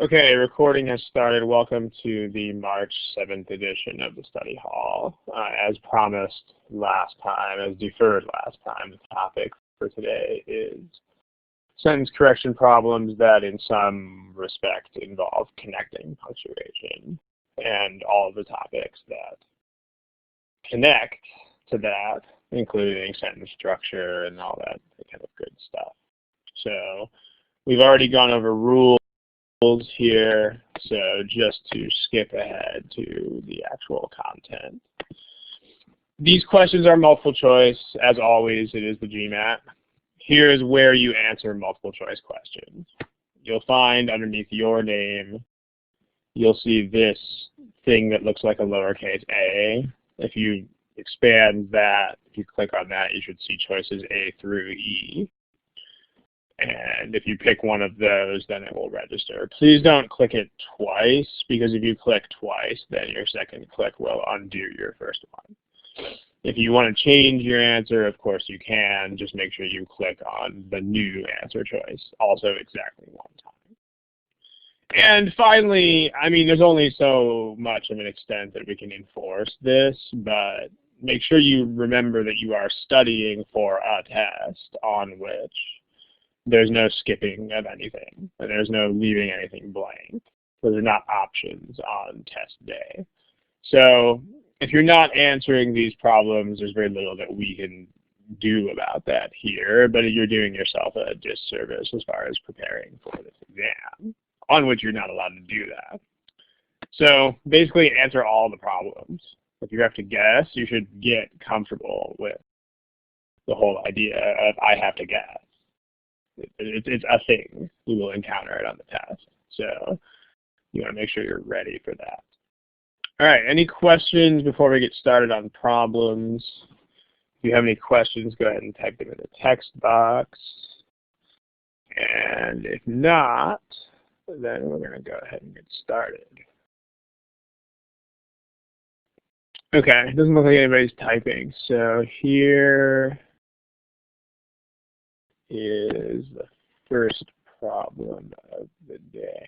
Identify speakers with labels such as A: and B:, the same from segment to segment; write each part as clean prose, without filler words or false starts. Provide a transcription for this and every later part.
A: Okay, recording has started. Welcome to the March 7th edition of the study hall. As promised last time, as deferred last time, the topic for today is sentence correction problems that in some respect involve connecting punctuation, and all of the topics that connect to that, including sentence structure and all that kind of good stuff. So we've already gone over rules here, so just to skip ahead to the actual content. These questions are multiple choice. As always, it is the GMAT. Here is where you answer multiple choice questions. You'll find underneath your name, you'll see this thing that looks like a lowercase a. If you expand that, if you click on that, you should see choices A through E. And if you pick one of those, then it will register. Please don't click it twice, because if you click twice, then your second click will undo your first one. If you want to change your answer, of course you can. Just make sure you click on the new answer choice, also exactly one time. And finally, I mean, there's only so much of an extent that we can enforce this, but make sure you remember that you are studying for a test on which there's no skipping of anything, and there's no leaving anything blank. Those are not options on test day. So if you're not answering these problems, there's very little that we can do about that here, but you're doing yourself a disservice as far as preparing for this exam, on which you're not allowed to do that. So basically answer all the problems. If you have to guess, you should get comfortable with the whole idea of I have to guess. It's a thing. We will encounter it on the test. So you want to make sure you're ready for that. All right, any questions before we get started on problems? If you have any questions, go ahead and type them in the text box. And if not, then we're going to go ahead and get started. Okay, it doesn't look like anybody's typing. So here is the first problem of the day.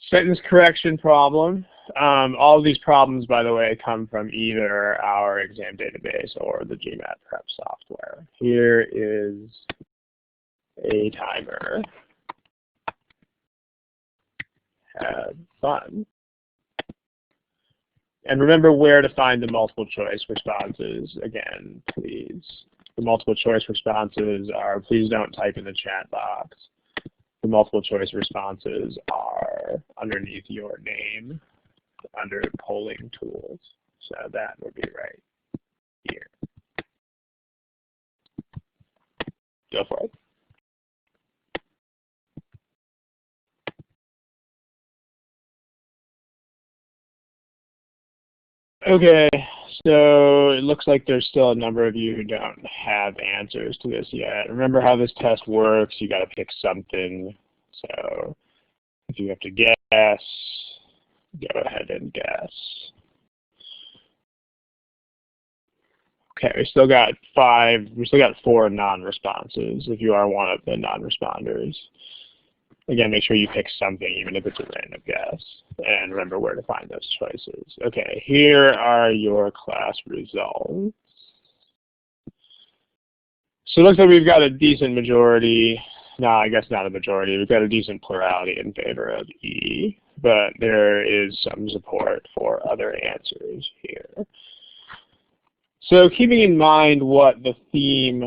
A: Sentence correction problem. All of these problems, by the way, come from either our exam database or the GMAT prep software. Here is a timer. Have fun. And remember where to find the multiple choice responses again, please. The multiple choice responses are, please don't type in the chat box. The multiple choice responses are underneath your name, under polling tools. So that would be right here. Go for it. Okay, so it looks like there's still a number of you who don't have answers to this yet. Remember how this test works. You got to pick something. So if you have to guess, go ahead and guess. Okay, we still got 4 non-responses if you are one of the non-responders. Again, make sure you pick something, even if it's a random guess. And remember where to find those choices. Okay, here are your class results. So it looks like we've got a decent majority. No, I guess not a majority. We've got a decent plurality in favor of E, but there is some support for other answers here. So keeping in mind what the theme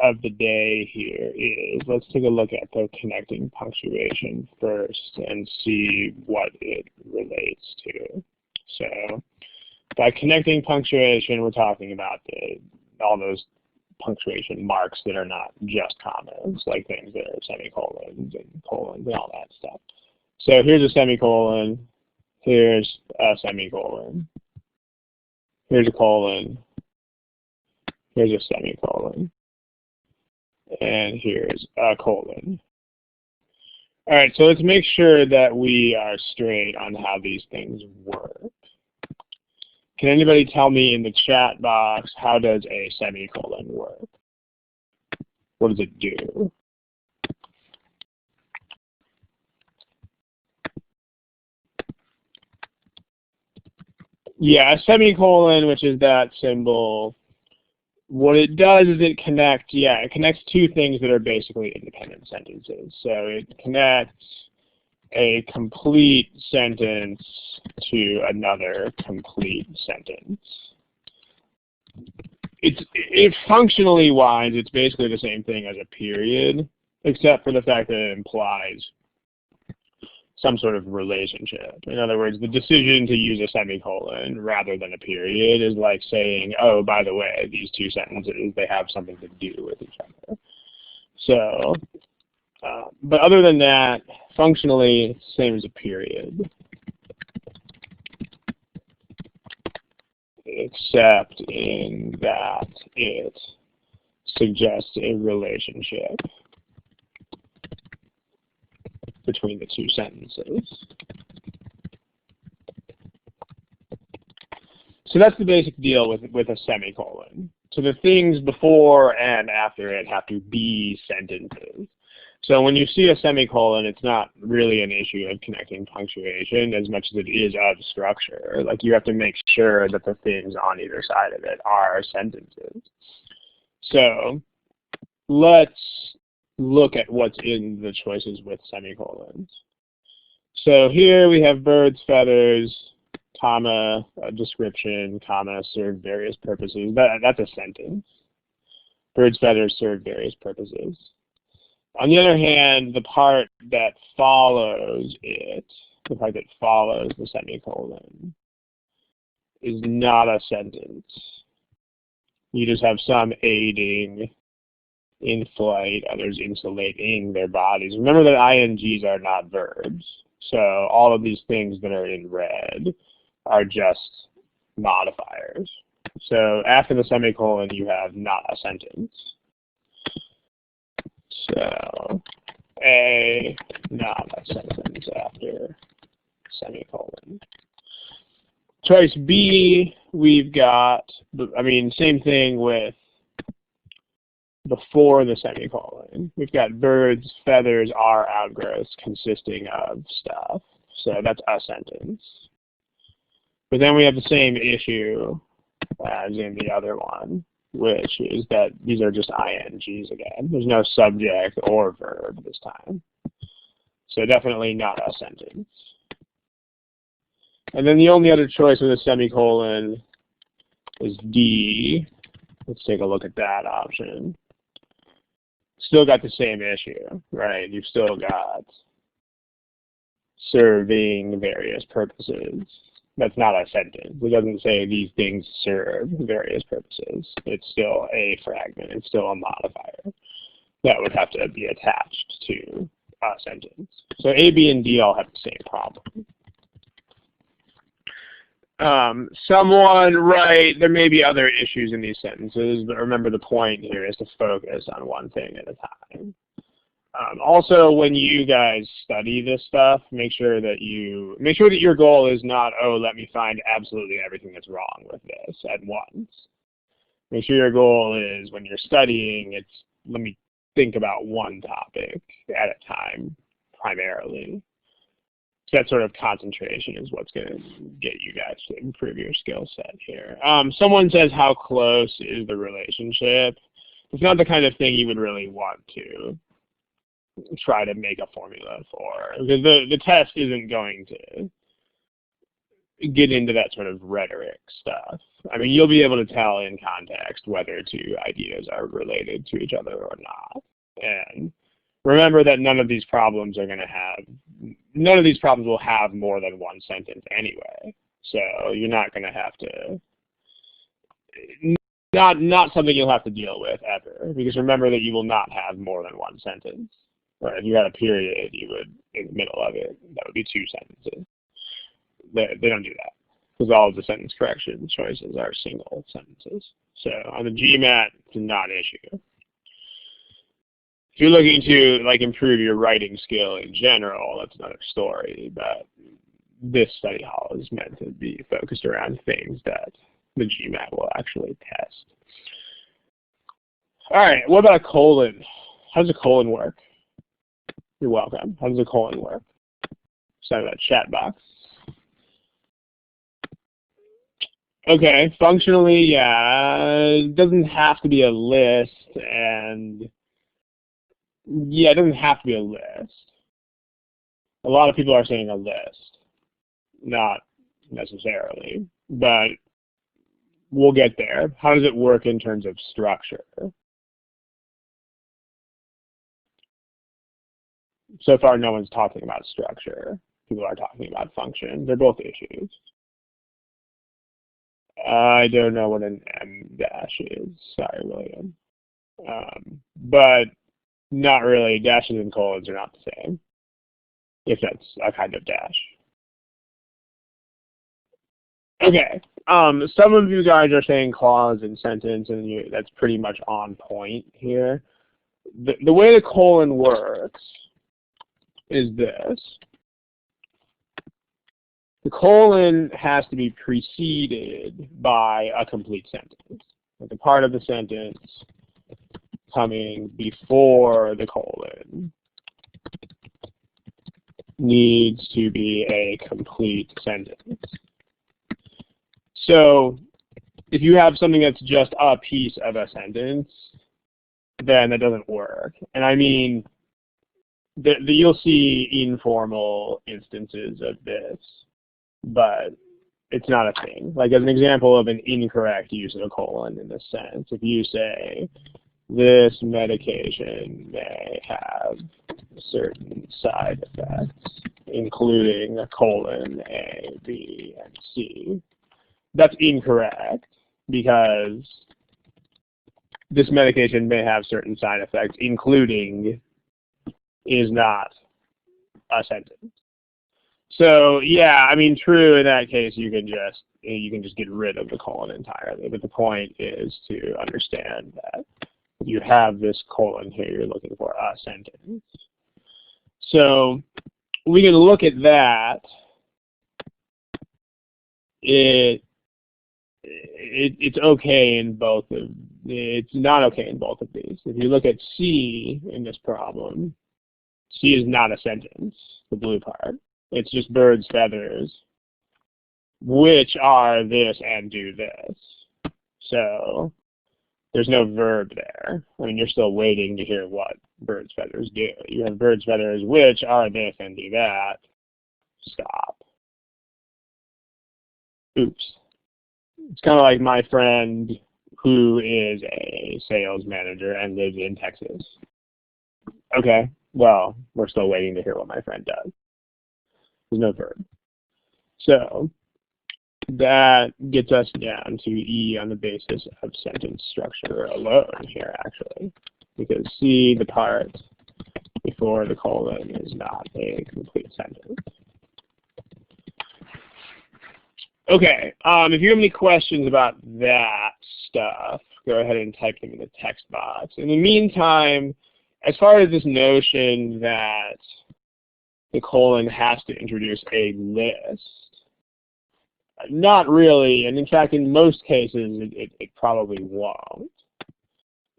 A: of the day here is, let's take a look at the connecting punctuation first and see what it relates to. So by connecting punctuation, we're talking about all those punctuation marks that are not just commas, like things that are semicolons and colons and all that stuff. So here's a semicolon, here's a semicolon, here's a colon, here's a semicolon, and here's a colon. All right, so let's make sure that we are straight on how these things work. Can anybody tell me in the chat box, how does a semicolon work? What does it do? Yeah, a semicolon, which is that symbol, what it does is it connects two things that are basically independent sentences. So it connects a complete sentence to another complete sentence. It's functionally wise, it's basically the same thing as a period, except for the fact that it implies some sort of relationship. In other words, the decision to use a semicolon rather than a period is like saying, oh, by the way, these two sentences, they have something to do with each other. So, but other than that, functionally, it's the same as a period, except in that it suggests a relationship between the two sentences. So that's the basic deal with a semicolon. So the things before and after it have to be sentences. So when you see a semicolon, it's not really an issue of connecting punctuation as much as it is of structure. Like you have to make sure that the things on either side of it are sentences. So let's look at what's in the choices with semicolons. So here we have birds, feathers, comma, a description, comma, serve various purposes. That's a sentence. Birds, feathers serve various purposes. On the other hand, the part that follows it, the part that follows the semicolon, is not a sentence. You just have some aiding in flight, others insulating their bodies. Remember that INGs are not verbs. So all of these things that are in red are just modifiers. So after the semicolon, you have not a sentence. So A, not a sentence after semicolon. Choice B, we've got, same thing with before the semicolon. We've got birds, feathers are outgrowths consisting of stuff. So that's a sentence. But then we have the same issue as in the other one, which is that these are just INGs again. There's no subject or verb this time. So definitely not a sentence. And then the only other choice with a semicolon is D. Let's take a look at that option. Still got the same issue, right? You've still got serving various purposes. That's not a sentence. It doesn't say these things serve various purposes. It's still a fragment. It's still a modifier that would have to be attached to a sentence. So A, B, and D all have the same problem. There may be other issues in these sentences, but remember the point here is to focus on one thing at a time. Also, when you guys study this stuff, make sure that your goal is not, oh, let me find absolutely everything that's wrong with this at once. Make sure your goal is, when you're studying, it's let me think about one topic at a time, primarily. So that sort of concentration is what's going to get you guys to improve your skill set here. Someone says, how close is the relationship? It's not the kind of thing you would really want to try to make a formula for, because the test isn't going to get into that sort of rhetoric stuff. I mean, you'll be able to tell in context whether two ideas are related to each other or not. And remember that none of these problems will have more than one sentence anyway. So you're not going to have to, not something you'll have to deal with ever, because remember that you will not have more than one sentence. Right? If you had a period, you would, in the middle of it, that would be two sentences. They don't do that, because all of the sentence correction choices are single sentences. So on the GMAT, it's not an issue. If you're looking to improve your writing skill in general, that's another story, but this study hall is meant to be focused around things that the GMAT will actually test. All right, what about a colon? How does a colon work? You're welcome. How does a colon work? Send that chat box. Okay, functionally, yeah, it doesn't have to be a list, and yeah, it doesn't have to be a list. A lot of people are saying a list, not necessarily, but we'll get there. How does it work in terms of structure? So far, no one's talking about structure. People are talking about function. They're both issues. I don't know what an M dash is. Sorry, William. But not really. Dashes and colons are not the same, if that's a kind of dash. Okay. Some of you guys are saying clause and sentence, and that's pretty much on point here. The way the colon works is this. The colon has to be preceded by a complete sentence. Like a part of the sentence coming before the colon needs to be a complete sentence. So if you have something that's just a piece of a sentence, then that doesn't work. And I mean, you'll see informal instances of this, but it's not a thing. Like as an example of an incorrect use of a colon in this sense, if you say, this medication may have certain side effects, including a colon, A, B, and C, that's incorrect because this medication may have certain side effects, including is not a sentence. So yeah, I mean, true in that case, you can just get rid of the colon entirely. But the point is to understand that if you have this colon here, you're looking for a sentence. So we can look at that. It's okay in both of. It's not okay in both of these. If you look at C in this problem, C is not a sentence, the blue part. It's just birds, feathers, which are this and do this. So there's no verb there. I mean, you're still waiting to hear what birds, feathers do. You have birds, feathers, which are this and do that. Stop. Oops. It's kind of like my friend who is a sales manager and lives in Texas. Okay, well, we're still waiting to hear what my friend does. There's no verb. So that gets us down to E on the basis of sentence structure alone here, actually, because C, the part before the colon, is not a complete sentence. Okay, if you have any questions about that stuff, go ahead and type them in the text box. In the meantime, as far as this notion that the colon has to introduce a list, not really, and in fact, in most cases, it probably won't.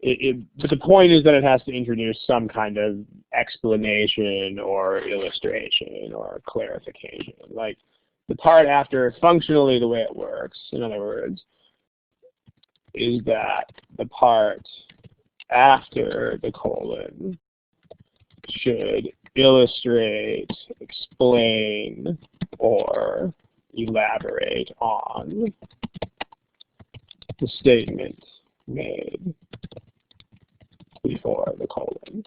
A: But the point is that it has to introduce some kind of explanation or illustration or clarification. Like the part after, functionally the way it works, in other words, is that the part after the colon should illustrate, explain, or elaborate on the statement made before the colon.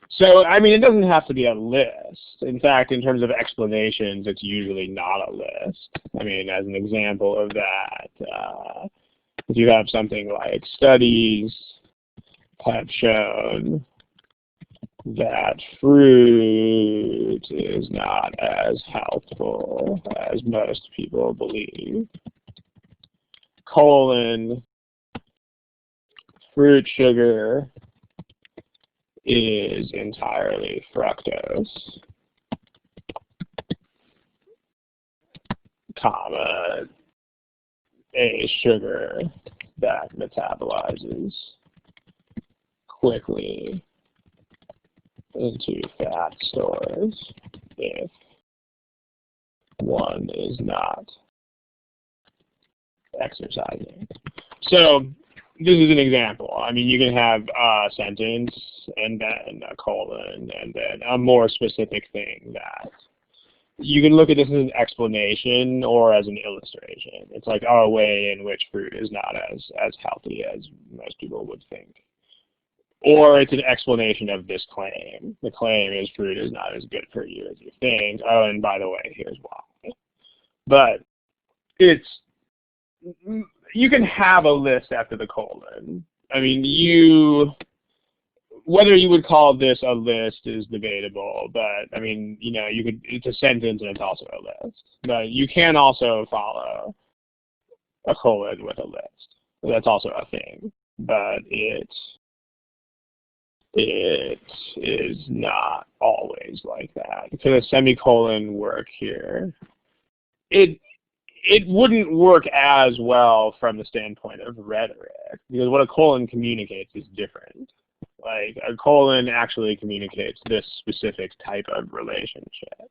A: So, I mean, it doesn't have to be a list. In fact, in terms of explanations, it's usually not a list. I mean, as an example of that, if you have something like studies have shown that fruit is not as healthful as most people believe, colon, fruit sugar is entirely fructose, comma, a sugar that metabolizes quickly into fat stores if one is not exercising. So this is an example. I mean, you can have a sentence and then a colon and then a more specific thing that you can look at this as an explanation or as an illustration. It's like a way in which fruit is not as healthy as most people would think. Or it's an explanation of this claim. The claim is fruit is not as good for you as you think. Oh, and by the way, here's why. But you can have a list after the colon. I mean, whether you would call this a list is debatable, but I mean, it's a sentence and it's also a list. But you can also follow a colon with a list. That's also a thing, but it is not always like that. Can a semicolon work here? It wouldn't work as well from the standpoint of rhetoric, because what a colon communicates is different. Like, a colon actually communicates this specific type of relationship,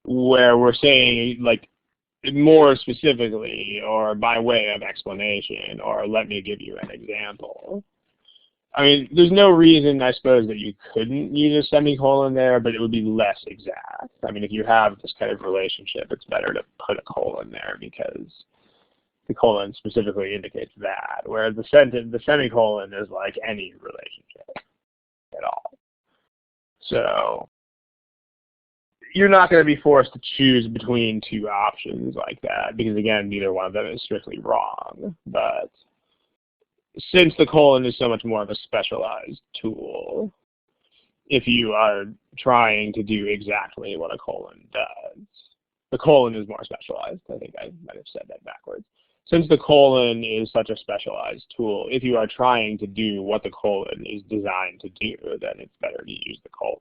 A: where we're saying, like, more specifically, or by way of explanation, or let me give you an example. I mean, there's no reason, I suppose, that you couldn't use a semicolon there, but it would be less exact. I mean, if you have this kind of relationship, it's better to put a colon there because the colon specifically indicates that, whereas the semicolon is like any relationship at all. So you're not going to be forced to choose between two options like that, because again, neither one of them is strictly wrong. But since the colon is so much more of a specialized tool, if you are trying to do exactly what a colon does, the colon is more specialized. I think I might have said that backwards. Since the colon is such a specialized tool, if you are trying to do what the colon is designed to do, then it's better to use the colon.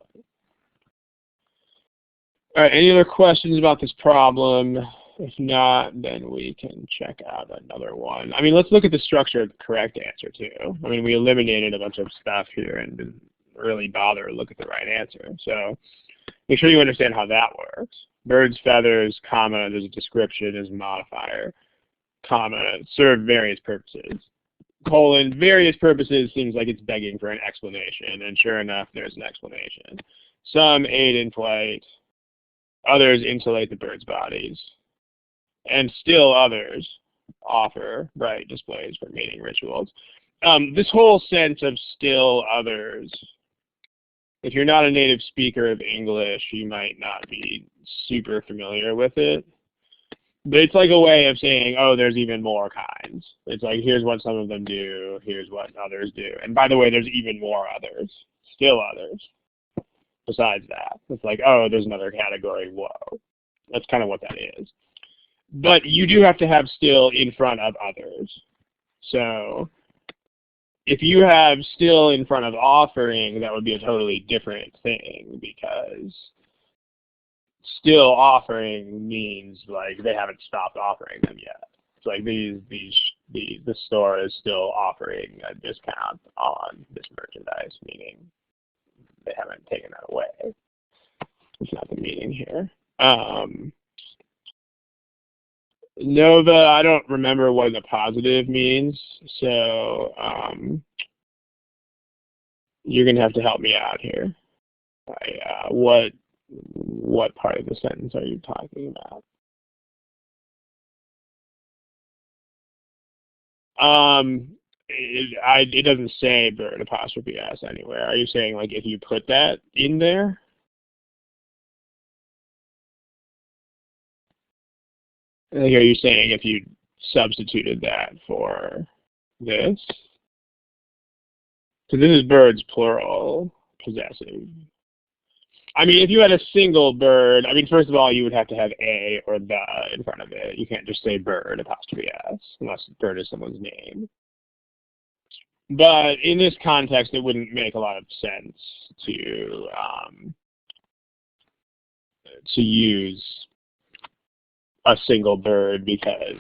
A: All right, any other questions about this problem? If not, then we can check out another one. I mean, let's look at the structure of the correct answer, too. I mean, we eliminated a bunch of stuff here and didn't really bother to look at the right answer. So make sure you understand how that works. Birds, feathers, comma, there's a description, there's a modifier, comma, serve various purposes. Colon, various purposes seems like it's begging for an explanation, and sure enough, there's an explanation. Some aid in flight, others insulate the birds' bodies, and still others offer bright displays for mating rituals. This whole sense of still others, if you're not a native speaker of English, you might not be super familiar with it. But it's like a way of saying, oh, there's even more kinds. It's like, here's what some of them do, here's what others do. And by the way, there's even more others, still others, besides that. It's like, oh, there's another category, whoa. That's kind of what that is. But you do have to have still in front of others. So if you have still in front of offering, that would be a totally different thing, because still offering means like they haven't stopped offering them yet. It's like the store is still offering a discount on this merchandise, meaning they haven't taken that away. It's not the meaning here. Nova, I don't remember what the positive means, so you're going to have to help me out here. What part of the sentence are you talking about? It doesn't say bird apostrophe s anywhere. Are you saying like if you put that in there? Like, are you saying if you substituted that for this? So this is birds plural, possessive. I mean, if you had a single bird, I mean, first of all, you would have to have a or the in front of it. You can't just say bird apostrophe s unless bird is someone's name. But in this context, it wouldn't make a lot of sense to use a single bird, because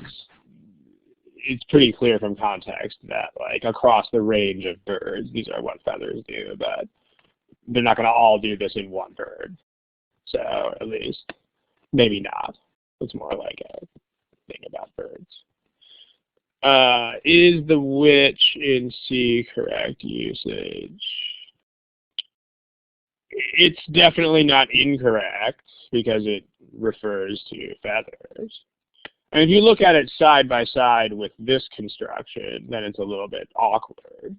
A: it's pretty clear from context that like across the range of birds, these are what feathers do, but they're not going to all do this in one bird. So at least maybe not. It's more like thing about birds. Is the which in C correct usage? It's definitely not incorrect because it refers to feathers. And if you look at it side by side with this construction, then it's a little bit awkward.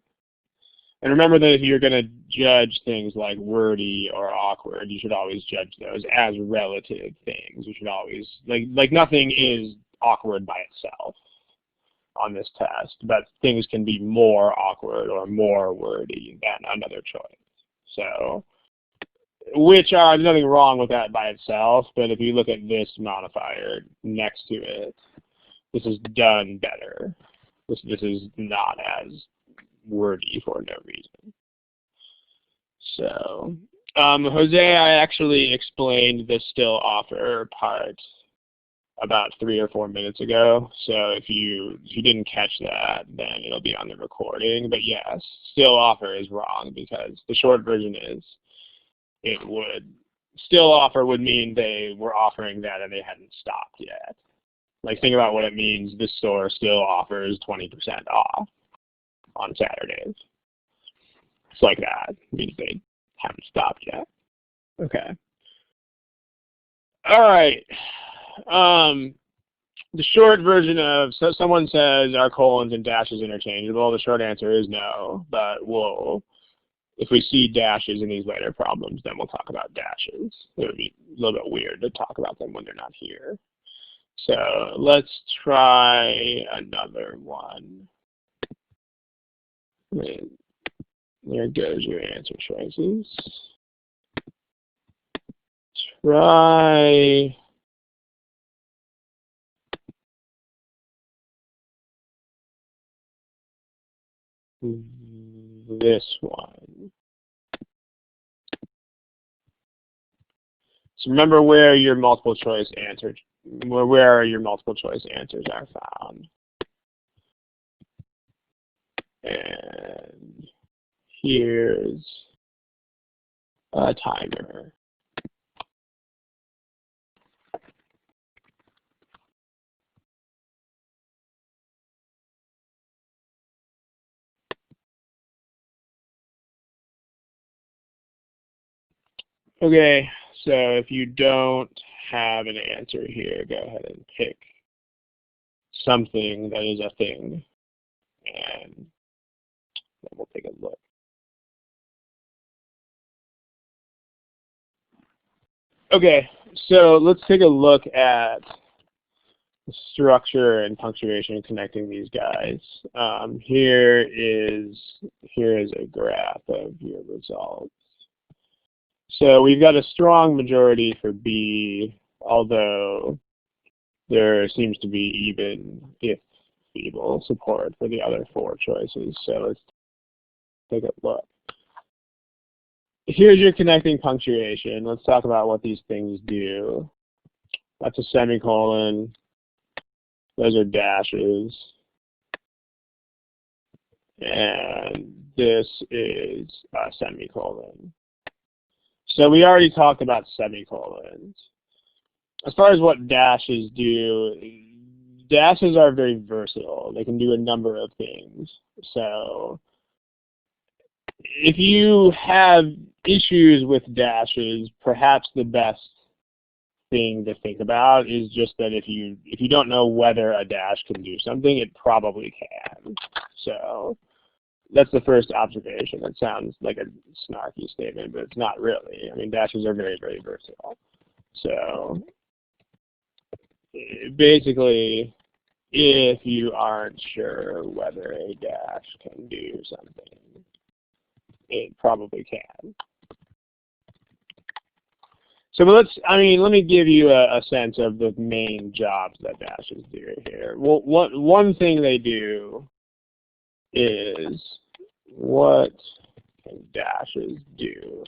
A: And remember that if you're going to judge things like wordy or awkward, you should always judge those as relative things. You should always, like nothing is awkward by itself on this test, but things can be more awkward or more wordy than another choice. So, which there's nothing wrong with that by itself, but if you look at this modifier next to it, this is done better. This is not as wordy for no reason. So, Jose, I actually explained the still offer part about 3 or 4 minutes ago. So if you didn't catch that, then it'll be on the recording. But yes, still offer is wrong because the short version is still offer would mean they were offering that and they hadn't stopped yet. Like, think about what it means. This store still offers 20% off on Saturdays. It's like that. It means they haven't stopped yet. Okay. All right. The short version of, so someone says, are colons and dashes interchangeable? The short answer is no, but if we see dashes in these later problems, then we'll talk about dashes. It would be a little bit weird to talk about them when they're not here. So let's try another one. There goes your answer choices. Try this one. So remember where your multiple choice answers, where your multiple choice answers are found. And here's a timer. Okay, so if you don't have an answer here, go ahead and pick something that is a thing, and then we'll take a look. Okay, so let's take a look at the structure and punctuation connecting these guys. Here is a graph of your results. So we've got a strong majority for B, although there seems to be even, if feeble, support for the other 4 choices. So let's take a look. Here's your connecting punctuation. Let's talk about what these things do. That's a semicolon. Those are dashes. And this is a semicolon. So we already talked about semicolons. As far as what dashes do, dashes are very versatile. They can do a number of things. So if you have issues with dashes, perhaps the best thing to think about is just that if you don't know whether a dash can do something, it probably can. So that's the first observation. That sounds like a snarky statement, but it's not really. I mean, dashes are very, very versatile. So basically, if you aren't sure whether a dash can do something, it probably can. So let me give you a sense of the main jobs that dashes do here. Well, one thing they do is, what can dashes do?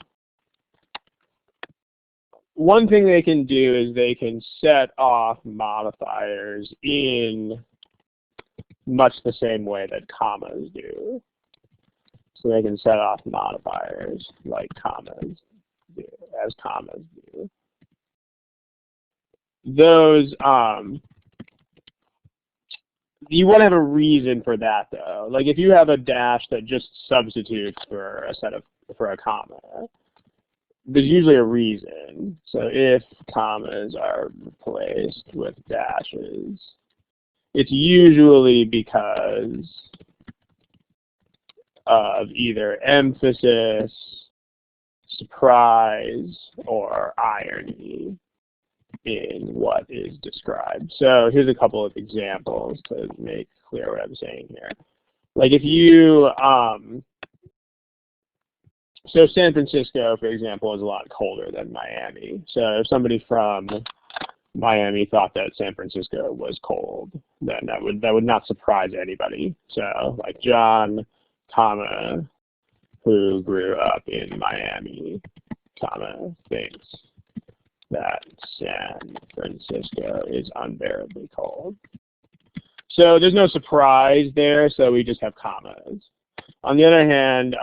A: One thing they can do is they can set off modifiers in much the same way that commas do. So they can set off modifiers like commas do, as commas do. Those you want to have a reason for that, though. Like if you have a dash that just substitutes for a comma, there's usually a reason. So if commas are replaced with dashes, it's usually because of either emphasis, surprise, or irony in what is described. So here's a couple of examples to make clear what I'm saying here. Like if you, so San Francisco, for example, is a lot colder than Miami. So if somebody from Miami thought that San Francisco was cold, then that would not surprise anybody. So like John, comma, who grew up in Miami, comma, thinks that San Francisco is unbearably cold. So there's no surprise there, so we just have commas. On the other hand,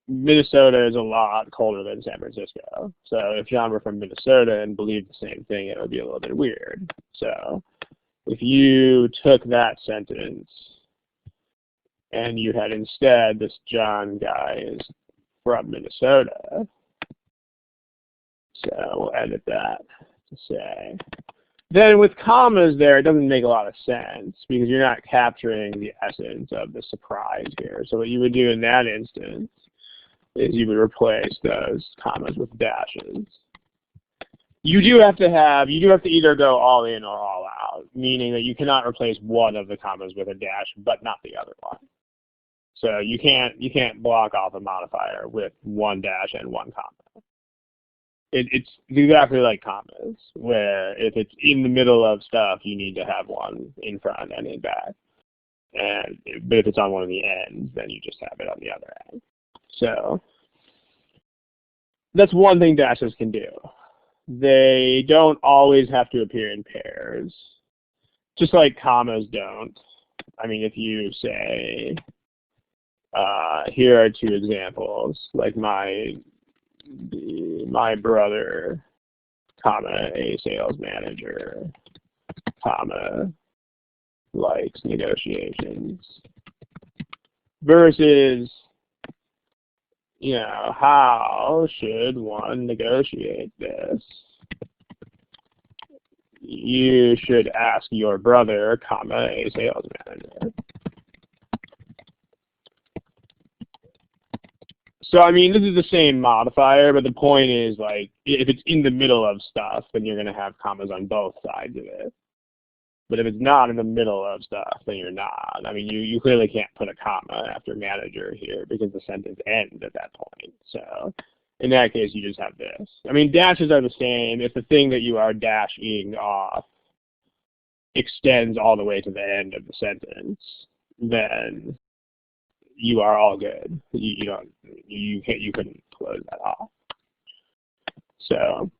A: Minnesota is a lot colder than San Francisco. So if John were from Minnesota and believed the same thing, it would be a little bit weird. So if you took that sentence and you had instead this John guy is from Minnesota, so we'll edit that to say. Then with commas there, it doesn't make a lot of sense because you're not capturing the essence of the surprise here. So what you would do in that instance is you would replace those commas with dashes. You do have to either go all in or all out, meaning that you cannot replace one of the commas with a dash, but not the other one. So you can't block off a modifier with one dash and one comma. It's exactly like commas, where if it's in the middle of stuff, you need to have one in front and in back. But if it's on one of the ends, then you just have it on the other end. So that's one thing dashes can do. They don't always have to appear in pairs, just like commas don't. I mean, if you say, here are two examples, like my brother, comma, a sales manager, comma, likes negotiations, versus, you know, how should one negotiate this? You should ask your brother, comma, a sales manager. So, I mean, this is the same modifier, but the point is, like, if it's in the middle of stuff, then you're going to have commas on both sides of it. But if it's not in the middle of stuff, then you're not. I mean, you clearly can't put a comma after manager here because the sentence ends at that point. So, in that case, you just have this. I mean, dashes are the same. If the thing that you are dashing off extends all the way to the end of the sentence, then you are all good. You couldn't close that off. So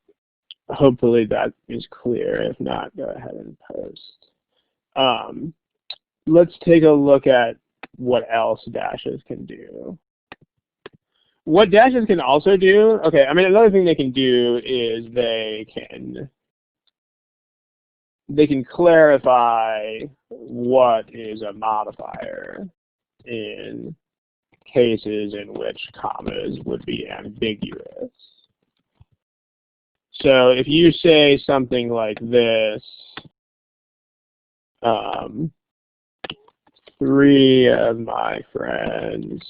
A: hopefully that is clear. If not, go ahead and post. Let's take a look at what else dashes can do. What dashes can also do, okay, I mean, another thing they can do is they can clarify what is a modifier in cases in which commas would be ambiguous. So if you say something like this, 3 of my friends,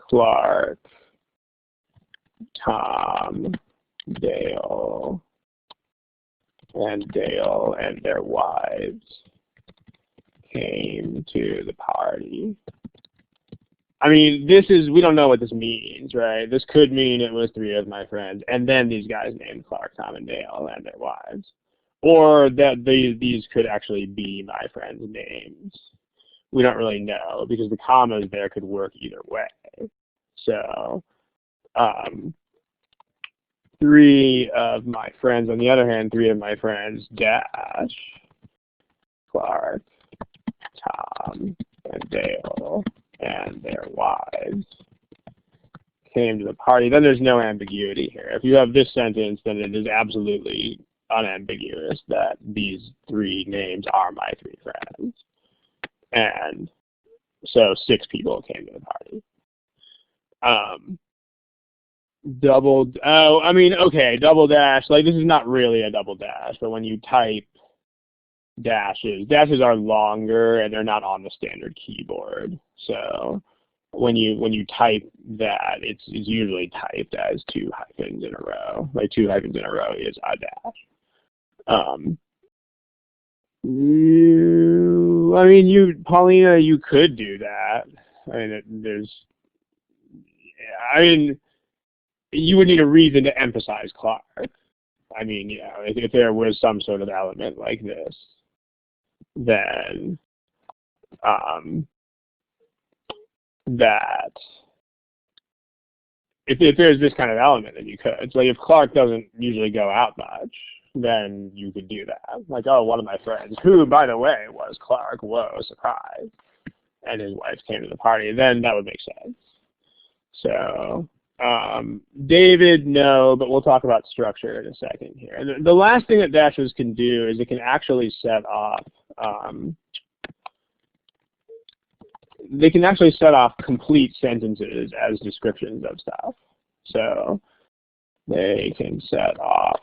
A: Clark, Tom, Dale, and their wives came to the party. I mean, we don't know what this means, right? This could mean it was 3 of my friends, and then these guys named Clark, Tom, and Dale, and their wives. Or that these could actually be my friends' names. We don't really know, because the commas there could work either way. So, 3 of my friends, on the other hand, 3 of my friends, dash, Clark, Tom, and Dale, and their wives came to the party. Then there's no ambiguity here. If you have this sentence, then it is absolutely unambiguous that these 3 names are my 3 friends. And so 6 people came to the party. Double dash, like this is not really a double dash, but when you type dashes are longer and they're not on the standard keyboard. So when you type that, it's usually typed as 2 hyphens in a row. Like 2 hyphens in a row is a dash. Paulina, you could do that. You would need a reason to emphasize Clark. If there was some sort of element like this, then that if there's this kind of element, then you could. So if Clark doesn't usually go out much, then you could do that. Like, oh, one of my friends, who, by the way, was Clark, whoa, surprise, and his wife came to the party, then that would make sense. So, David, no, but we'll talk about structure in a second here. The last thing that dashes can do is it can actually set off, they can actually set off complete sentences as descriptions of stuff. So they can set off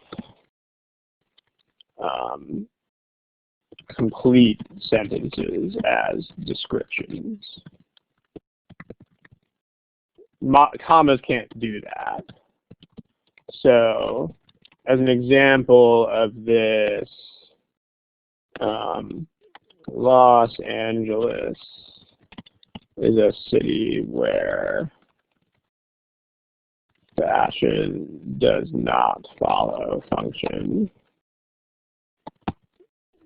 A: complete sentences as descriptions. Commas can't do that. So as an example of this, Los Angeles is a city where fashion does not follow function.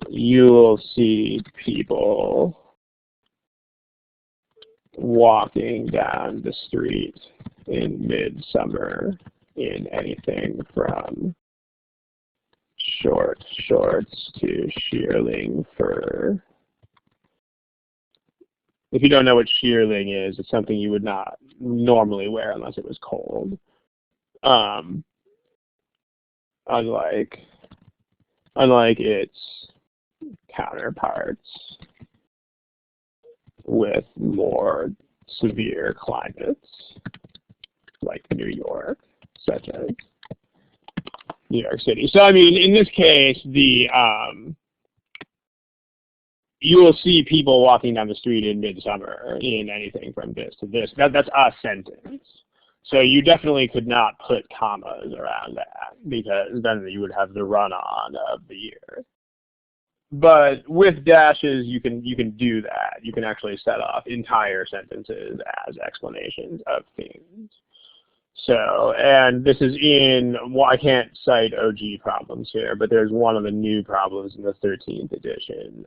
A: You'll see people walking down the street in midsummer in anything from short shorts to shearling fur. If you don't know what shearling is, it's something you would not normally wear unless it was cold. Unlike its counterparts with more severe climates, like New York, such as New York City. So, in this case, you will see people walking down the street in midsummer in anything from this to this. That's a sentence. So you definitely could not put commas around that, because then you would have the run-on of the year. But with dashes, you can do that. You can actually set off entire sentences as explanations of things. So, and this is I can't cite OG problems here, but there's one of the new problems in the 13th edition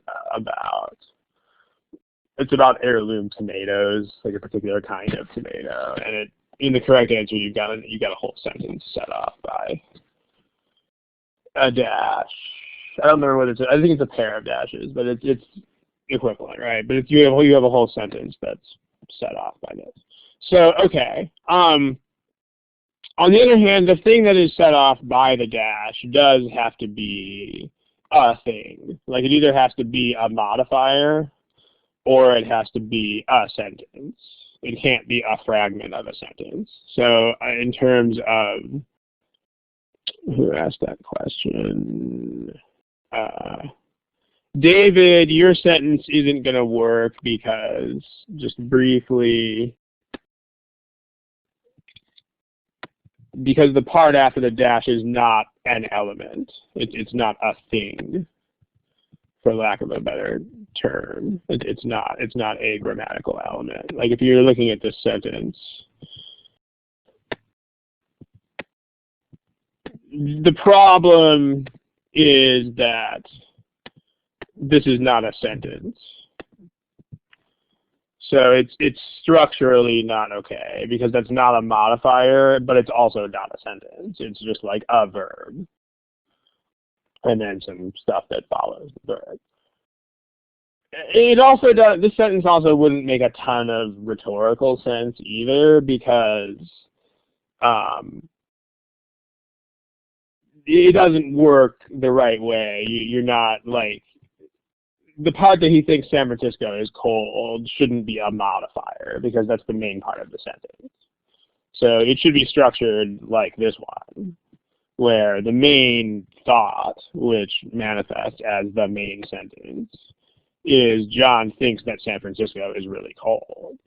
A: it's about heirloom tomatoes, like a particular kind of tomato, and in the correct answer, you got a whole sentence set off by a dash. I don't remember what it's. I think it's a pair of dashes, but it's equivalent, right? But you have a whole sentence that's set off by this. So okay. On the other hand, the thing that is set off by the dash does have to be a thing. Like it either has to be a modifier or it has to be a sentence. It can't be a fragment of a sentence. So in terms of, who asked that question? David, your sentence isn't going to work because, just briefly, because the part after the dash is not an element. It's not a thing, for lack of a better term. It's not a grammatical element. Like if you're looking at this sentence, the problem is that this is not a sentence. So it's structurally not okay, because that's not a modifier, but it's also not a sentence. It's just like a verb, and then some stuff that follows the verb. It also does. This sentence also wouldn't make a ton of rhetorical sense either, because it doesn't work the right way. You're not like, the part that he thinks San Francisco is cold shouldn't be a modifier because that's the main part of the sentence. So it should be structured like this one, where the main thought, which manifests as the main sentence, is John thinks that San Francisco is really cold.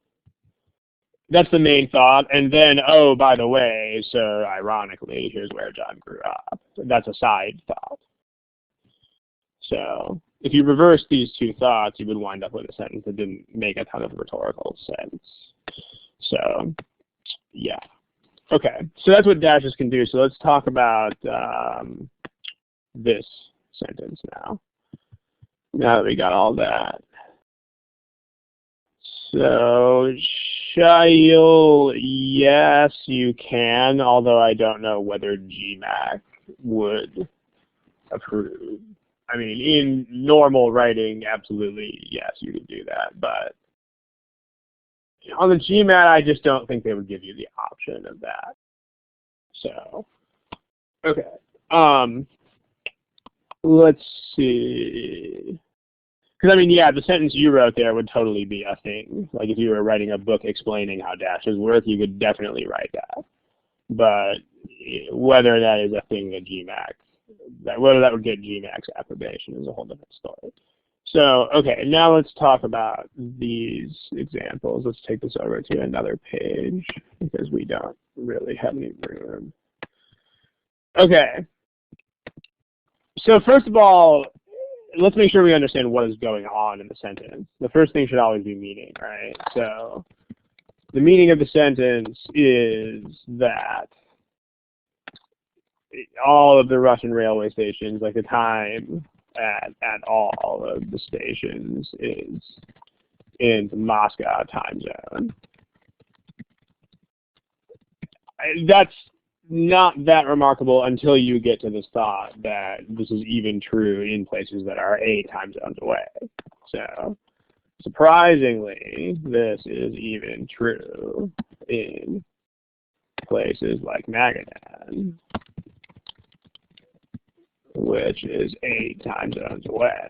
A: That's the main thought, and then, oh, by the way, so ironically, here's where John grew up. That's a side thought. So if you reverse these two thoughts, you would wind up with a sentence that didn't make a ton of rhetorical sense. So, yeah. Okay, so that's what dashes can do. So let's talk about this sentence now. Now that we got all that. So, Shail, yes, you can, although I don't know whether GMAC would approve. I mean, in normal writing, absolutely, yes, you could do that. But on the GMAT, I just don't think they would give you the option of that. So, okay. Let's see. Because, I mean, yeah, the sentence you wrote there would totally be a thing. Like, if you were writing a book explaining how dashes work, you could definitely write that. But whether that is a thing that whether that would get GMAC's approbation is a whole different story. So, okay, now let's talk about these examples. Let's take this over to another page because we don't really have any room. Okay. So first of all, let's make sure we understand what is going on in the sentence. The first thing should always be meaning, right? So the meaning of the sentence is that all of the Russian railway stations, like the time at all of the stations, is in the Moscow time zone. That's not that remarkable until you get to this thought that this is even true in places that are 8 time zones away. So, surprisingly, this is even true in places like Magadan, which is 8 time zones away.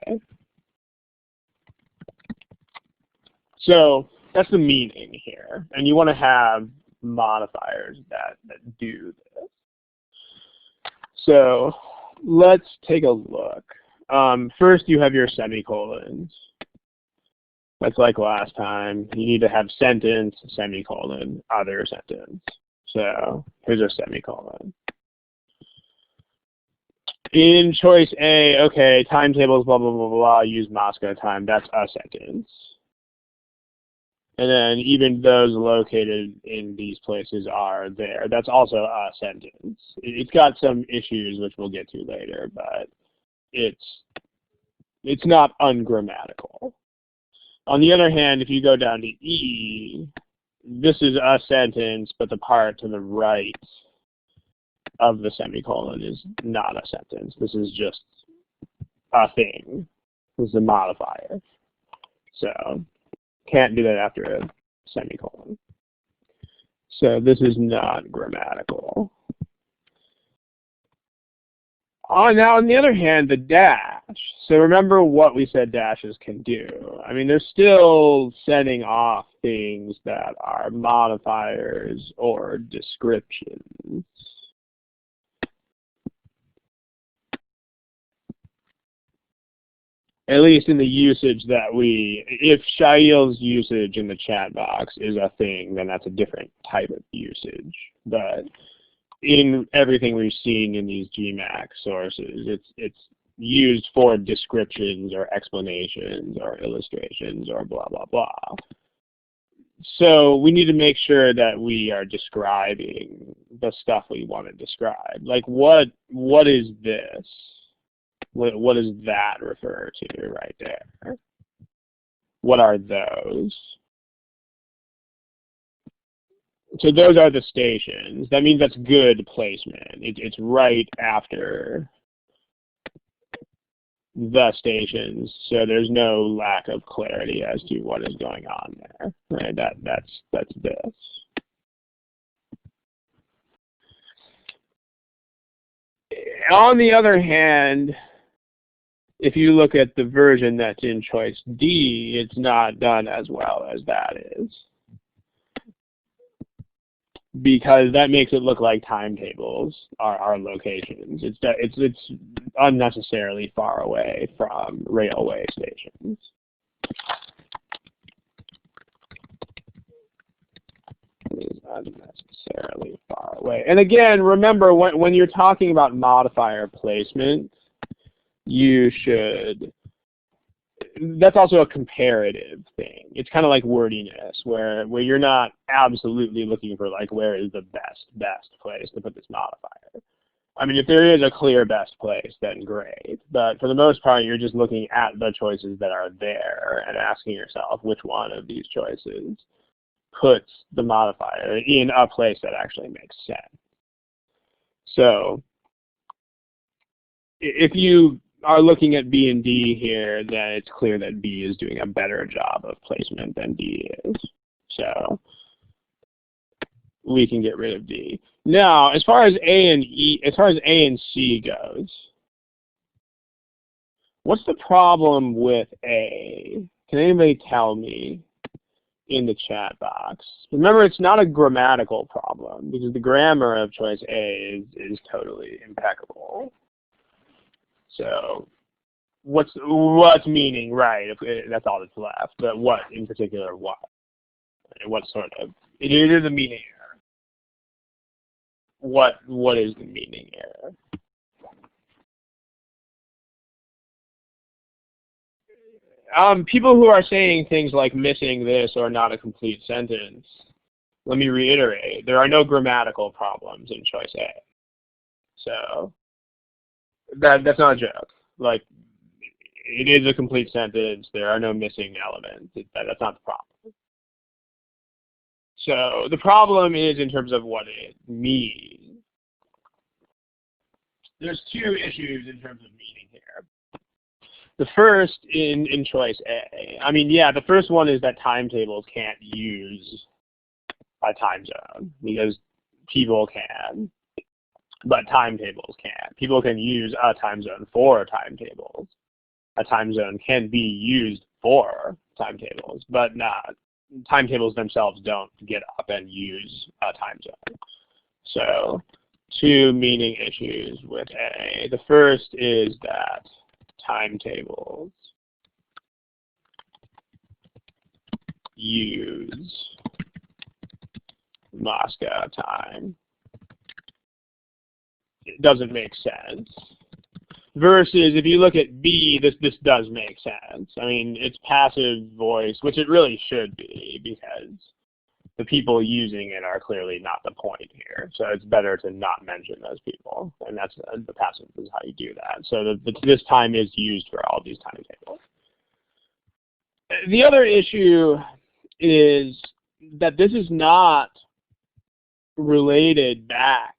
A: So that's the meaning here. And you want to have modifiers that do this. So let's take a look. First, you have your semicolons. That's like last time. You need to have sentence, semicolon, other sentence. So here's a semicolon. In choice A, okay, timetables, blah, blah, blah, blah, use Moscow time. That's a sentence. And then even those located in these places are there. That's also a sentence. It's got some issues, which we'll get to later, but it's not ungrammatical. On the other hand, if you go down to E, this is a sentence, but the part to the right of the semicolon is not a sentence. This is just a thing. This is a modifier. So can't do that after a semicolon. So this is not grammatical. Now, on the other hand, the dash. So remember what we said dashes can do. I mean, they're still setting off things that are modifiers or descriptions. At least in the usage that if Shail's usage in the chat box is a thing, then that's a different type of usage. But in everything we've seen in these GMAC sources, it's used for descriptions or explanations or illustrations or blah, blah, blah. So we need to make sure that we are describing the stuff we want to describe. Like what is this? What does that refer to right there? What are those? So those are the stations. That means that's good placement. It's right after the stations, so there's no lack of clarity as to what is going on there. Right? That's this. On the other hand, if you look at the version that's in choice D, it's not done as well as that is, because that makes it look like timetables are locations. It's unnecessarily far away from railway stations. It is unnecessarily far away. And again, remember, when you're talking about modifier placement, you should, that's also a comparative thing. It's kind of like wordiness, where you're not absolutely looking for like where is the best place to put this modifier. I mean, if there is a clear best place, then great. But for the most part, you're just looking at the choices that are there and asking yourself which one of these choices puts the modifier in a place that actually makes sense. So if you are looking at B and D here, then it's clear that B is doing a better job of placement than D is. So we can get rid of D. Now, as far as A and C goes, what's the problem with A? Can anybody tell me in the chat box? Remember, it's not a grammatical problem, because the grammar of choice A is totally impeccable. So what's meaning, right? That's all that's left. But what in particular, what? And what sort of, it is the meaning error. What is the meaning error? People who are saying things like missing this or not a complete sentence, let me reiterate, there are no grammatical problems in choice A. So that's not a joke. Like, it is a complete sentence. There are no missing elements. That's not the problem. So the problem is in terms of what it means. There's two issues in terms of meaning here. The first in choice A, I mean, yeah, the first one is that timetables can't use a time zone, because people can, but timetables can't. People can use a time zone for timetables. A time zone can be used for timetables, but not. Timetables themselves don't get up and use a time zone. So, two meaning issues with A. The first is that timetables use Moscow time. It doesn't make sense. Versus if you look at B, this does make sense. I mean, it's passive voice, which it really should be, because the people using it are clearly not the point here. So it's better to not mention those people, and that's the passive is how you do that. So this time is used for all these timetables. The other issue is that this is not related back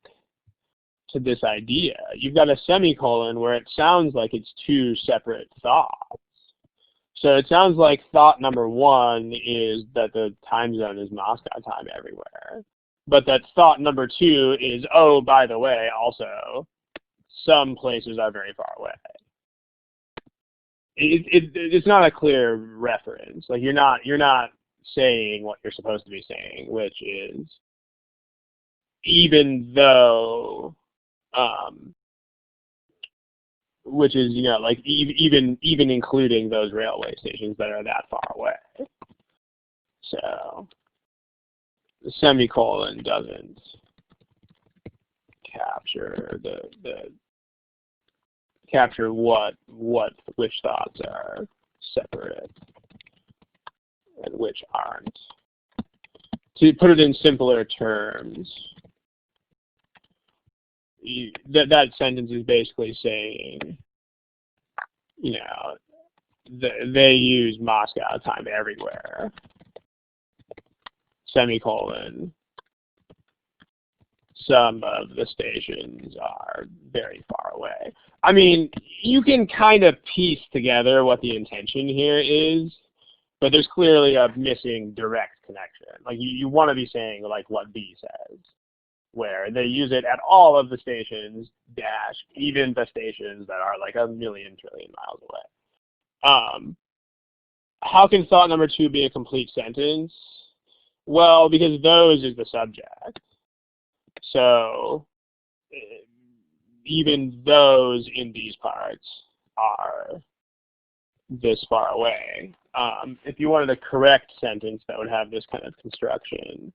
A: to this idea. You've got a semicolon where it sounds like it's two separate thoughts. So it sounds like thought number one is that the time zone is Moscow time everywhere. But that thought number two is, oh, by the way, also, some places are very far away. It's not a clear reference. Like you're not saying what you're supposed to be saying, which is, even though which is, you know, like even including those railway stations that are that far away. So the semicolon doesn't capture capture which thoughts are separate and which aren't. To put it in simpler terms, that sentence is basically saying, you know, they use Moscow time everywhere. Semicolon. Some of the stations are very far away. I mean, you can kind of piece together what the intention here is, but there's clearly a missing direct connection. Like you want to be saying like what B says. where they use it at all of the stations, dash, even the stations that are like a million trillion miles away. How can thought number 2 be a complete sentence? Well, because those is the subject. So even those in these parts are this far away. If you wanted a correct sentence that would have this kind of construction,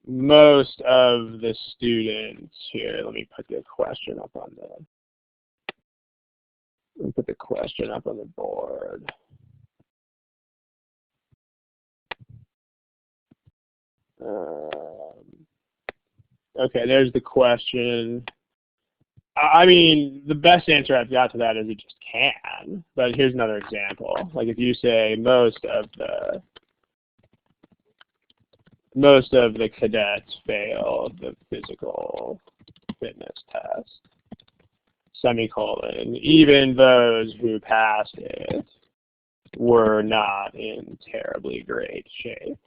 A: most of the students here, let me put the question up on the board. Okay, there's the question. I mean, the best answer I've got to that is it just can. But here's another example. Like if you say most of the cadets failed the physical fitness test, semicolon, even those who passed it were not in terribly great shape.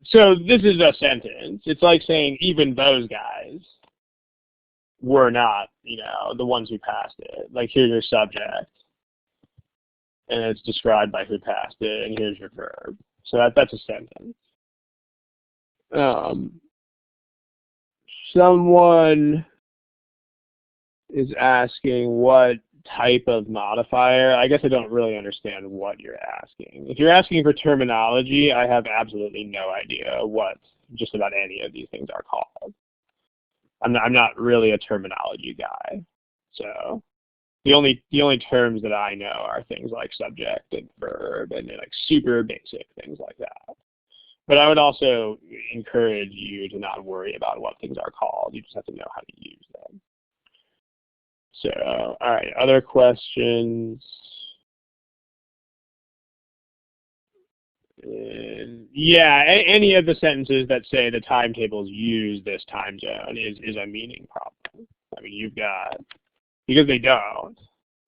A: So this is a sentence. It's like saying even those guys were not, the ones who passed it. Like here's your subject, and it's described by who passed it, and here's your verb. So that's a sentence. Someone is asking what type of modifier. I guess I don't really understand what you're asking. If you're asking for terminology, I have absolutely no idea what just about any of these things are called. I'm not really a terminology guy. So the only terms that I know are things like subject and verb and like super basic things like that. But I would also encourage you to not worry about what things are called. You just have to know how to use them. So, all right, other questions? Yeah, any of the sentences that say the timetables use this time zone is a meaning problem. I mean, you've got, because they don't.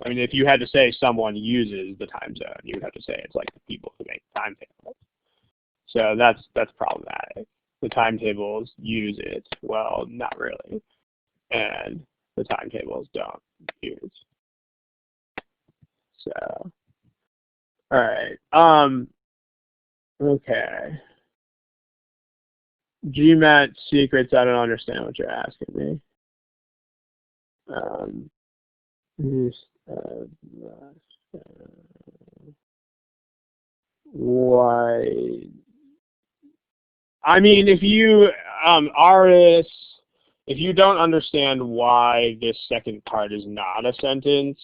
A: I mean, if you had to say someone uses the time zone, you would have to say it's like the people who make timetables. So that's problematic. The timetables use it. Well, not really. And the timetables don't use. So, all right. Okay. GMAT secrets, I don't understand what you're asking me. Why? I mean, if you, artists, if you don't understand why this second part is not a sentence,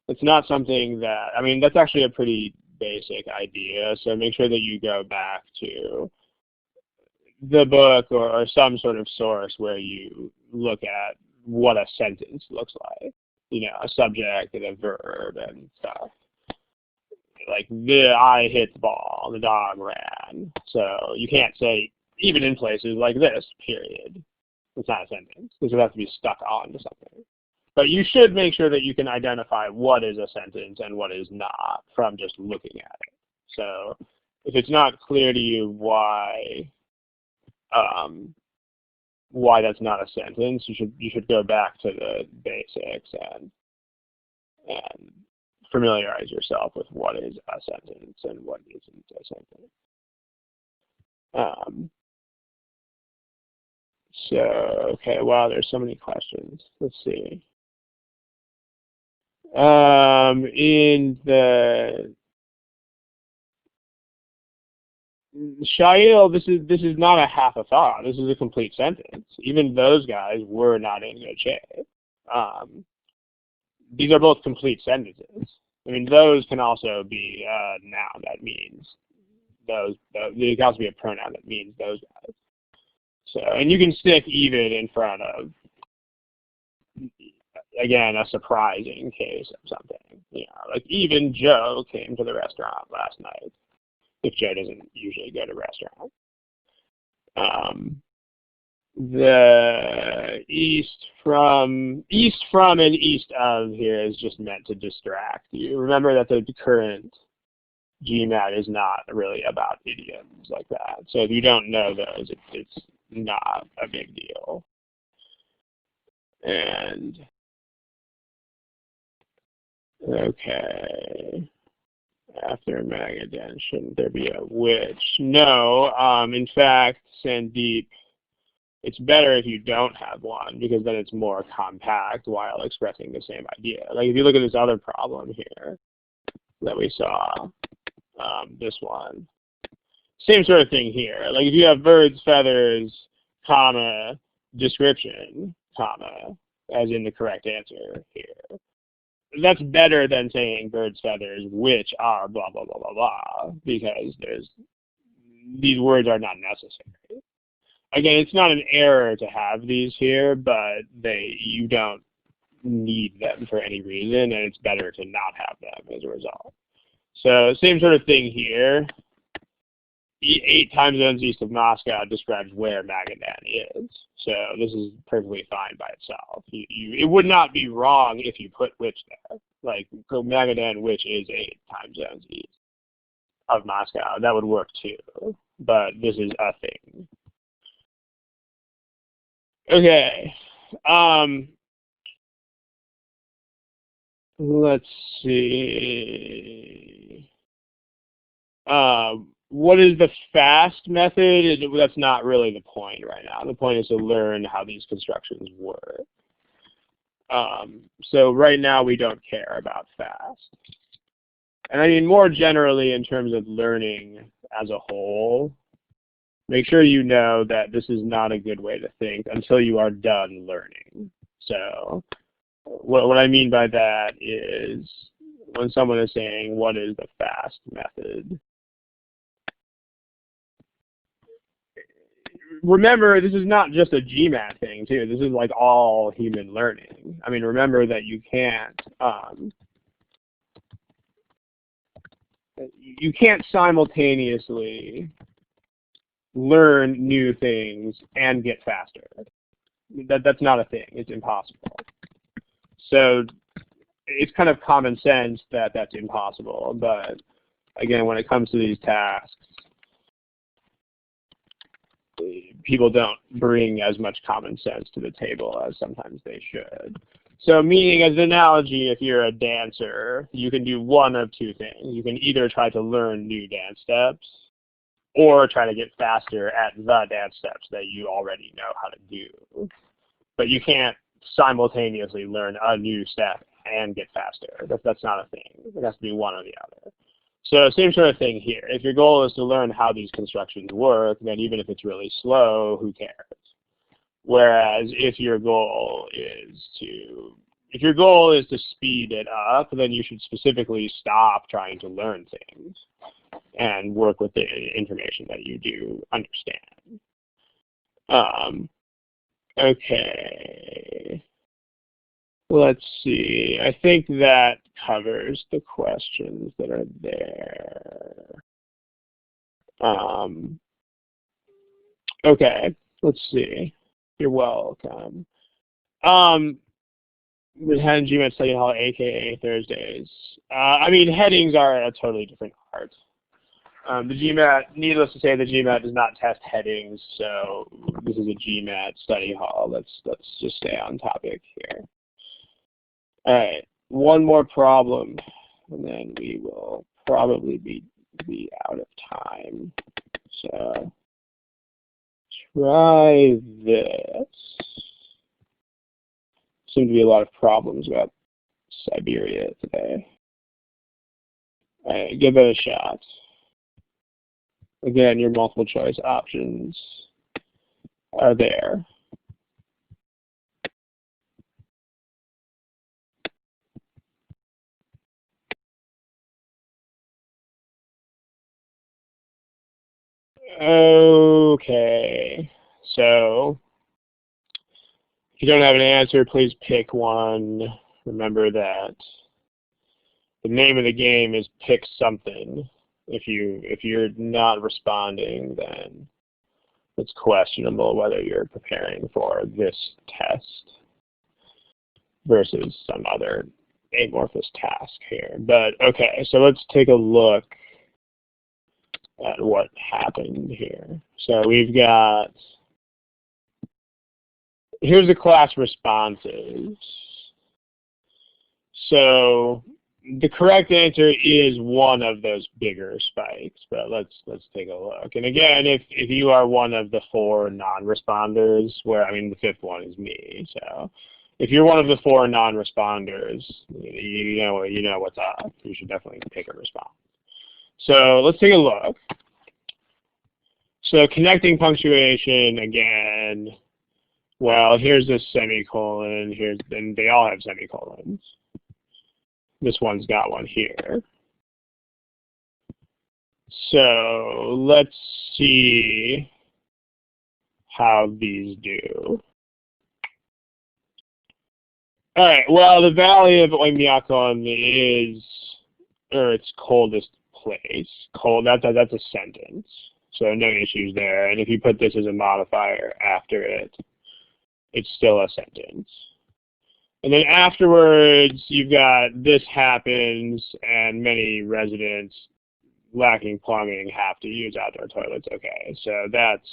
A: it's not something that, I mean, that's actually a pretty basic idea. So make sure that you go back to the book or some sort of source where you look at what a sentence looks like. A subject and a verb and stuff. Like, I hit the ball, the dog ran. So you can't say, even in places like this, period. It's not a sentence, because it has to be stuck on to something. But you should make sure that you can identify what is a sentence and what is not from just looking at it. So if it's not clear to you why that's not a sentence, you should go back to the basics and familiarize yourself with what is a sentence and what isn't a sentence. So, okay, wow, there's so many questions. Let's see. In the Shail, this is not a half a thought. This is a complete sentence. Even those guys were not in good shape. These are both complete sentences. I mean, those can also be a noun that means those. There can also be a pronoun that means those guys. So, and you can stick even in front of, again, a surprising case of something. Like even Joe came to the restaurant last night. If Joe doesn't usually go to restaurants. The east from and east of here is just meant to distract you. Remember that the current GMAT is not really about idioms like that. So if you don't know those, it's not a big deal. And okay, after Magadan, shouldn't there be a which? No, in fact, Sandeep, it's better if you don't have one, because then it's more compact while expressing the same idea. Like if you look at this other problem here that we saw, this one, same sort of thing here. Like if you have birds, feathers, comma, description, comma, as in the correct answer here. That's better than saying birds, feathers, which are blah, blah, blah, blah, blah, because these words are not necessary. Again, it's not an error to have these here, but you don't need them for any reason, and it's better to not have them as a result. So same sort of thing here. 8 time zones east of Moscow describes where Magadan is. So this is perfectly fine by itself. It would not be wrong if you put which there. Like Magadan, which is 8 time zones east of Moscow. That would work too. But this is a thing. Okay. Let's see. What is the fast method? That's not really the point right now. The point is to learn how these constructions work. So right now we don't care about fast. And I mean more generally in terms of learning as a whole, make sure you know that this is not a good way to think until you are done learning. So what I mean by that is when someone is saying, what is the fast method? Remember, this is not just a GMAT thing, too. This is like all human learning. I mean, remember that you can't simultaneously learn new things and get faster. That's not a thing. It's impossible. So it's kind of common sense that that's impossible. But again, when it comes to these tasks, people don't bring as much common sense to the table as sometimes they should. So meaning, as an analogy, if you're a dancer, you can do one of two things. You can either try to learn new dance steps or try to get faster at the dance steps that you already know how to do. But you can't simultaneously learn a new step and get faster. That's not a thing. It has to be one or the other. So same sort of thing here. If your goal is to learn how these constructions work, then even if it's really slow, who cares? Whereas if your goal is to speed it up, then you should specifically stop trying to learn things and work with the information that you do understand. Okay. Let's see. I think that covers the questions that are there. Okay. Let's see. You're welcome. We had GMAT Study Hall, aka Thursdays. I mean, headings are a totally different art. The GMAT, needless to say, the GMAT does not test headings, so this is a GMAT Study Hall. Let's just stay on topic here. All right, one more problem, and then we will probably be out of time. So try this. Seem to be a lot of problems about Siberia today. All right, give it a shot. Again, your multiple choice options are there. Okay, so if you don't have an answer, please pick one. Remember that the name of the game is pick something. If you're not responding, then it's questionable whether you're preparing for this test versus some other amorphous task here. But okay, so let's take a look at what happened here. So we've got, here's the class responses. So the correct answer is one of those bigger spikes, but let's take a look. And again, if you are one of the 4 non-responders, where I mean the 5th one is me, so if you're one of the 4 non-responders, you know what's up. You should definitely pick a response. So let's take a look. So connecting punctuation again. Well, here's this semicolon. And they all have semicolons. This one's got one here. So let's see how these do. All right, well, the valley of Oymyakon is Earth's coldest place. Cold, that's a sentence. So no issues there. And if you put this as a modifier after it, it's still a sentence. And then afterwards, you've got this happens, and many residents lacking plumbing have to use outdoor toilets. Okay, so that's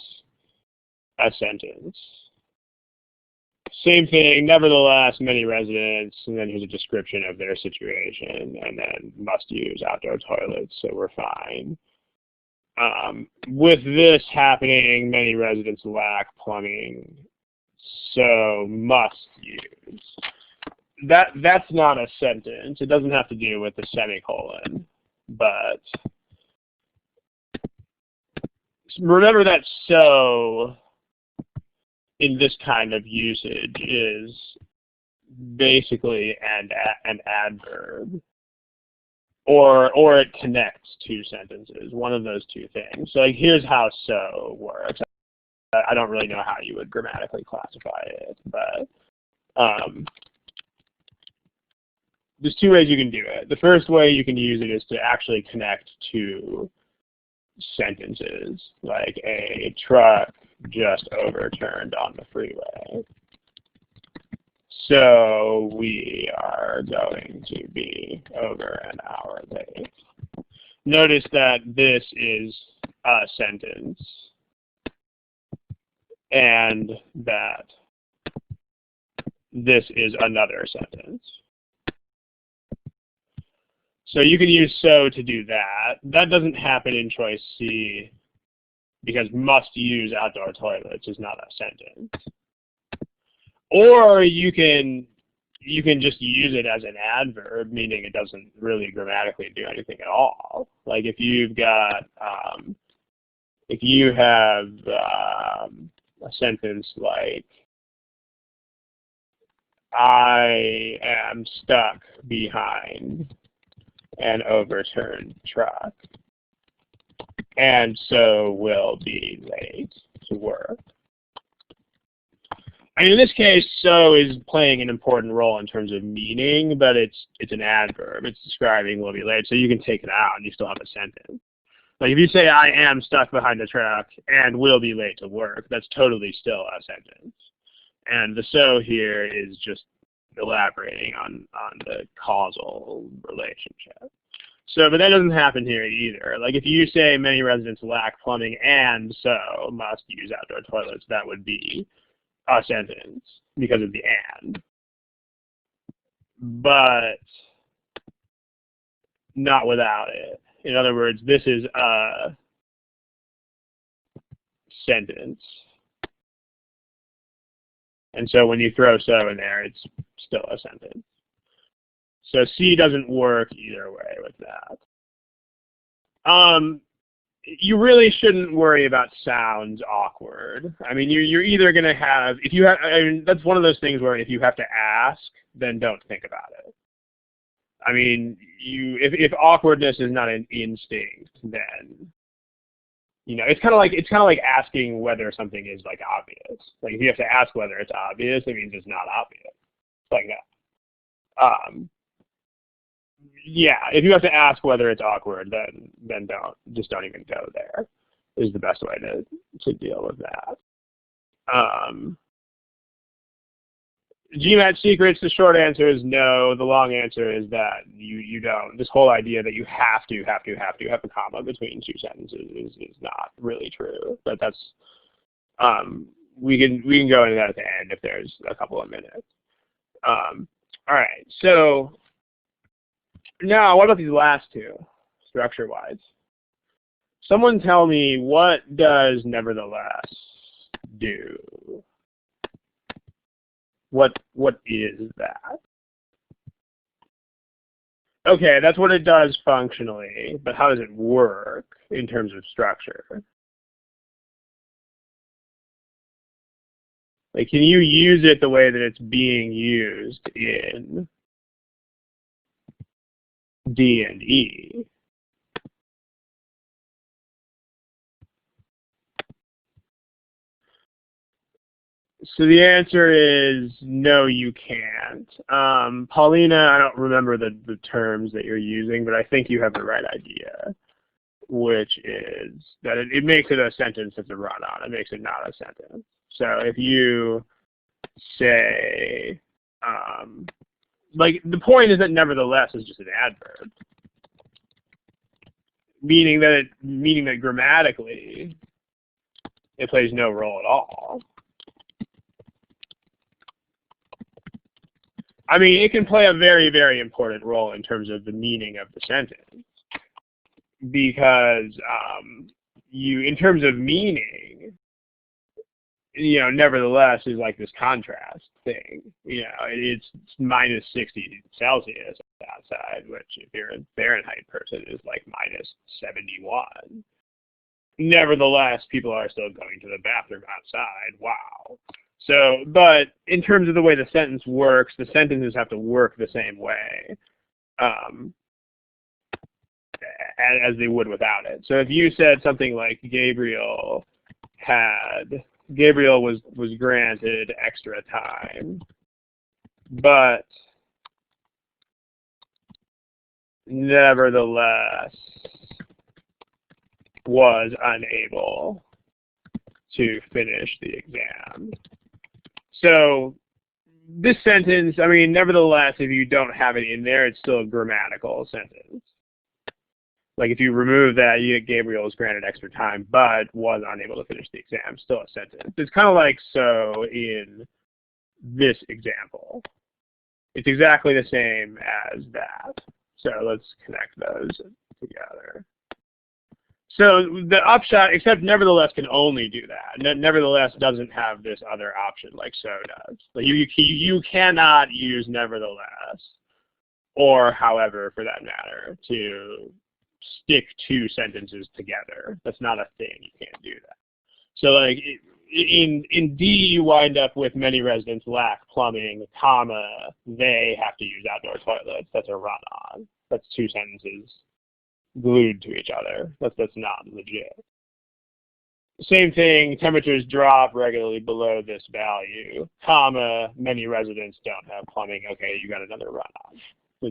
A: a sentence. Same thing, nevertheless, many residents, and then here's a description of their situation, and then must use outdoor toilets, so we're fine. With this happening, many residents lack plumbing, so must use. That's not a sentence. It doesn't have to do with the semicolon, but remember that so in this kind of usage is basically an adverb, or it connects 2 sentences, one of those 2 things. So like, here's how so works. I don't really know how you would grammatically classify it, but there's 2 ways you can do it. The first way you can use it is to actually connect 2 sentences, like a truck just overturned on the freeway. So we are going to be over an hour late. Notice that this is a sentence and that this is another sentence. So you can use so to do that. That doesn't happen in choice C because must use outdoor toilets is not a sentence. Or you can just use it as an adverb, meaning it doesn't really grammatically do anything at all. Like if you've got, if you have a sentence like, I am stuck behind an overturned truck, and so will be late to work. I mean, in this case, so is playing an important role in terms of meaning, but it's an adverb. It's describing will be late, so you can take it out and you still have a sentence. Like if you say I am stuck behind a truck and will be late to work, that's totally still a sentence. And the so here is just elaborating on the causal relationship. So, but that doesn't happen here either. Like if you say many residents lack plumbing and so must use outdoor toilets, that would be a sentence because of the and. But not without it. In other words, this is a sentence. And so when you throw so in there, it's still a sentence. So C doesn't work either way with that. You really shouldn't worry about sounds awkward. I mean, you're either going to have, if you have, I mean, that's one of those things where if you have to ask, then don't think about it. I mean, if awkwardness is not an instinct, then, you know, it's kind of like asking whether something is like obvious. Like if you have to ask whether it's obvious, it means it's not obvious. Like that. Yeah, if you have to ask whether it's awkward, then don't even go there. Is the best way to deal with that. GMAT secrets, the short answer is no. The long answer is that you don't. This whole idea that you have to have a comma between two sentences is not really true. But that's we can go into that at the end if there's a couple of minutes. All right. So now, what about these last two, structure-wise? Someone tell me, what does nevertheless do? What is that? Okay, that's what it does functionally, but how does it work in terms of structure? Like, can you use it the way that it's being used in D and E? So the answer is no, you can't. Paulina, I don't remember the terms that you're using, but I think you have the right idea, which is that it makes it a sentence that's a run-on. It makes it not a sentence. So if you say, like, the point is that nevertheless is just an adverb, meaning that grammatically it plays no role at all. I mean, it can play a very, very important role in terms of the meaning of the sentence, because in terms of meaning, nevertheless is like this contrast thing. It's minus 60 Celsius outside, which if you're a Fahrenheit person is like minus 71. Nevertheless, people are still going to the bathroom outside. Wow. So, but in terms of the way the sentence works, the sentences have to work the same way as they would without it. So if you said something like Gabriel was granted extra time, but nevertheless was unable to finish the exam. So this sentence, I mean, nevertheless, if you don't have it in there, it's still a grammatical sentence. Like if you remove that, you get Gabriel was granted extra time, but was unable to finish the exam, still a sentence. It's kind of like so in this example. It's exactly the same as that. So let's connect those together. So the upshot, except nevertheless can only do that. Nevertheless doesn't have this other option like so does. Like you cannot use nevertheless, or however for that matter, to stick two sentences together. That's not a thing. You can't do that. So like in D, you wind up with many residents lack plumbing, comma, they have to use outdoor toilets. That's a run-on. That's two sentences glued to each other. That's not legit. Same thing, temperatures drop regularly below this value, comma, many residents don't have plumbing. Okay, you got another run-on.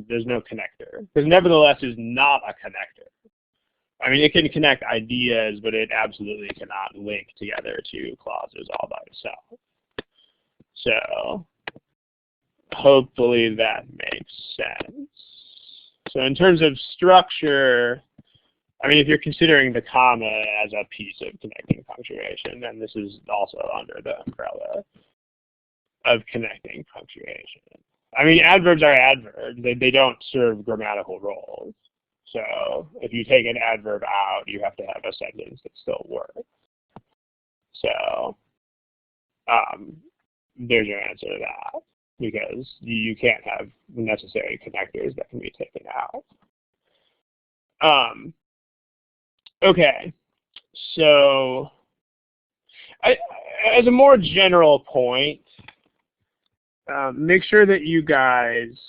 A: There's no connector. Because nevertheless is not a connector. I mean, it can connect ideas, but it absolutely cannot link together two clauses all by itself. So hopefully that makes sense. So in terms of structure, I mean, if you're considering the comma as a piece of connecting punctuation, then this is also under the umbrella of connecting punctuation. I mean, adverbs are adverbs. They don't serve grammatical roles. So if you take an adverb out, you have to have a sentence that still works. So there's your answer to that, because you can't have necessary connectors that can be taken out. Okay, so as a more general point, make sure that you guys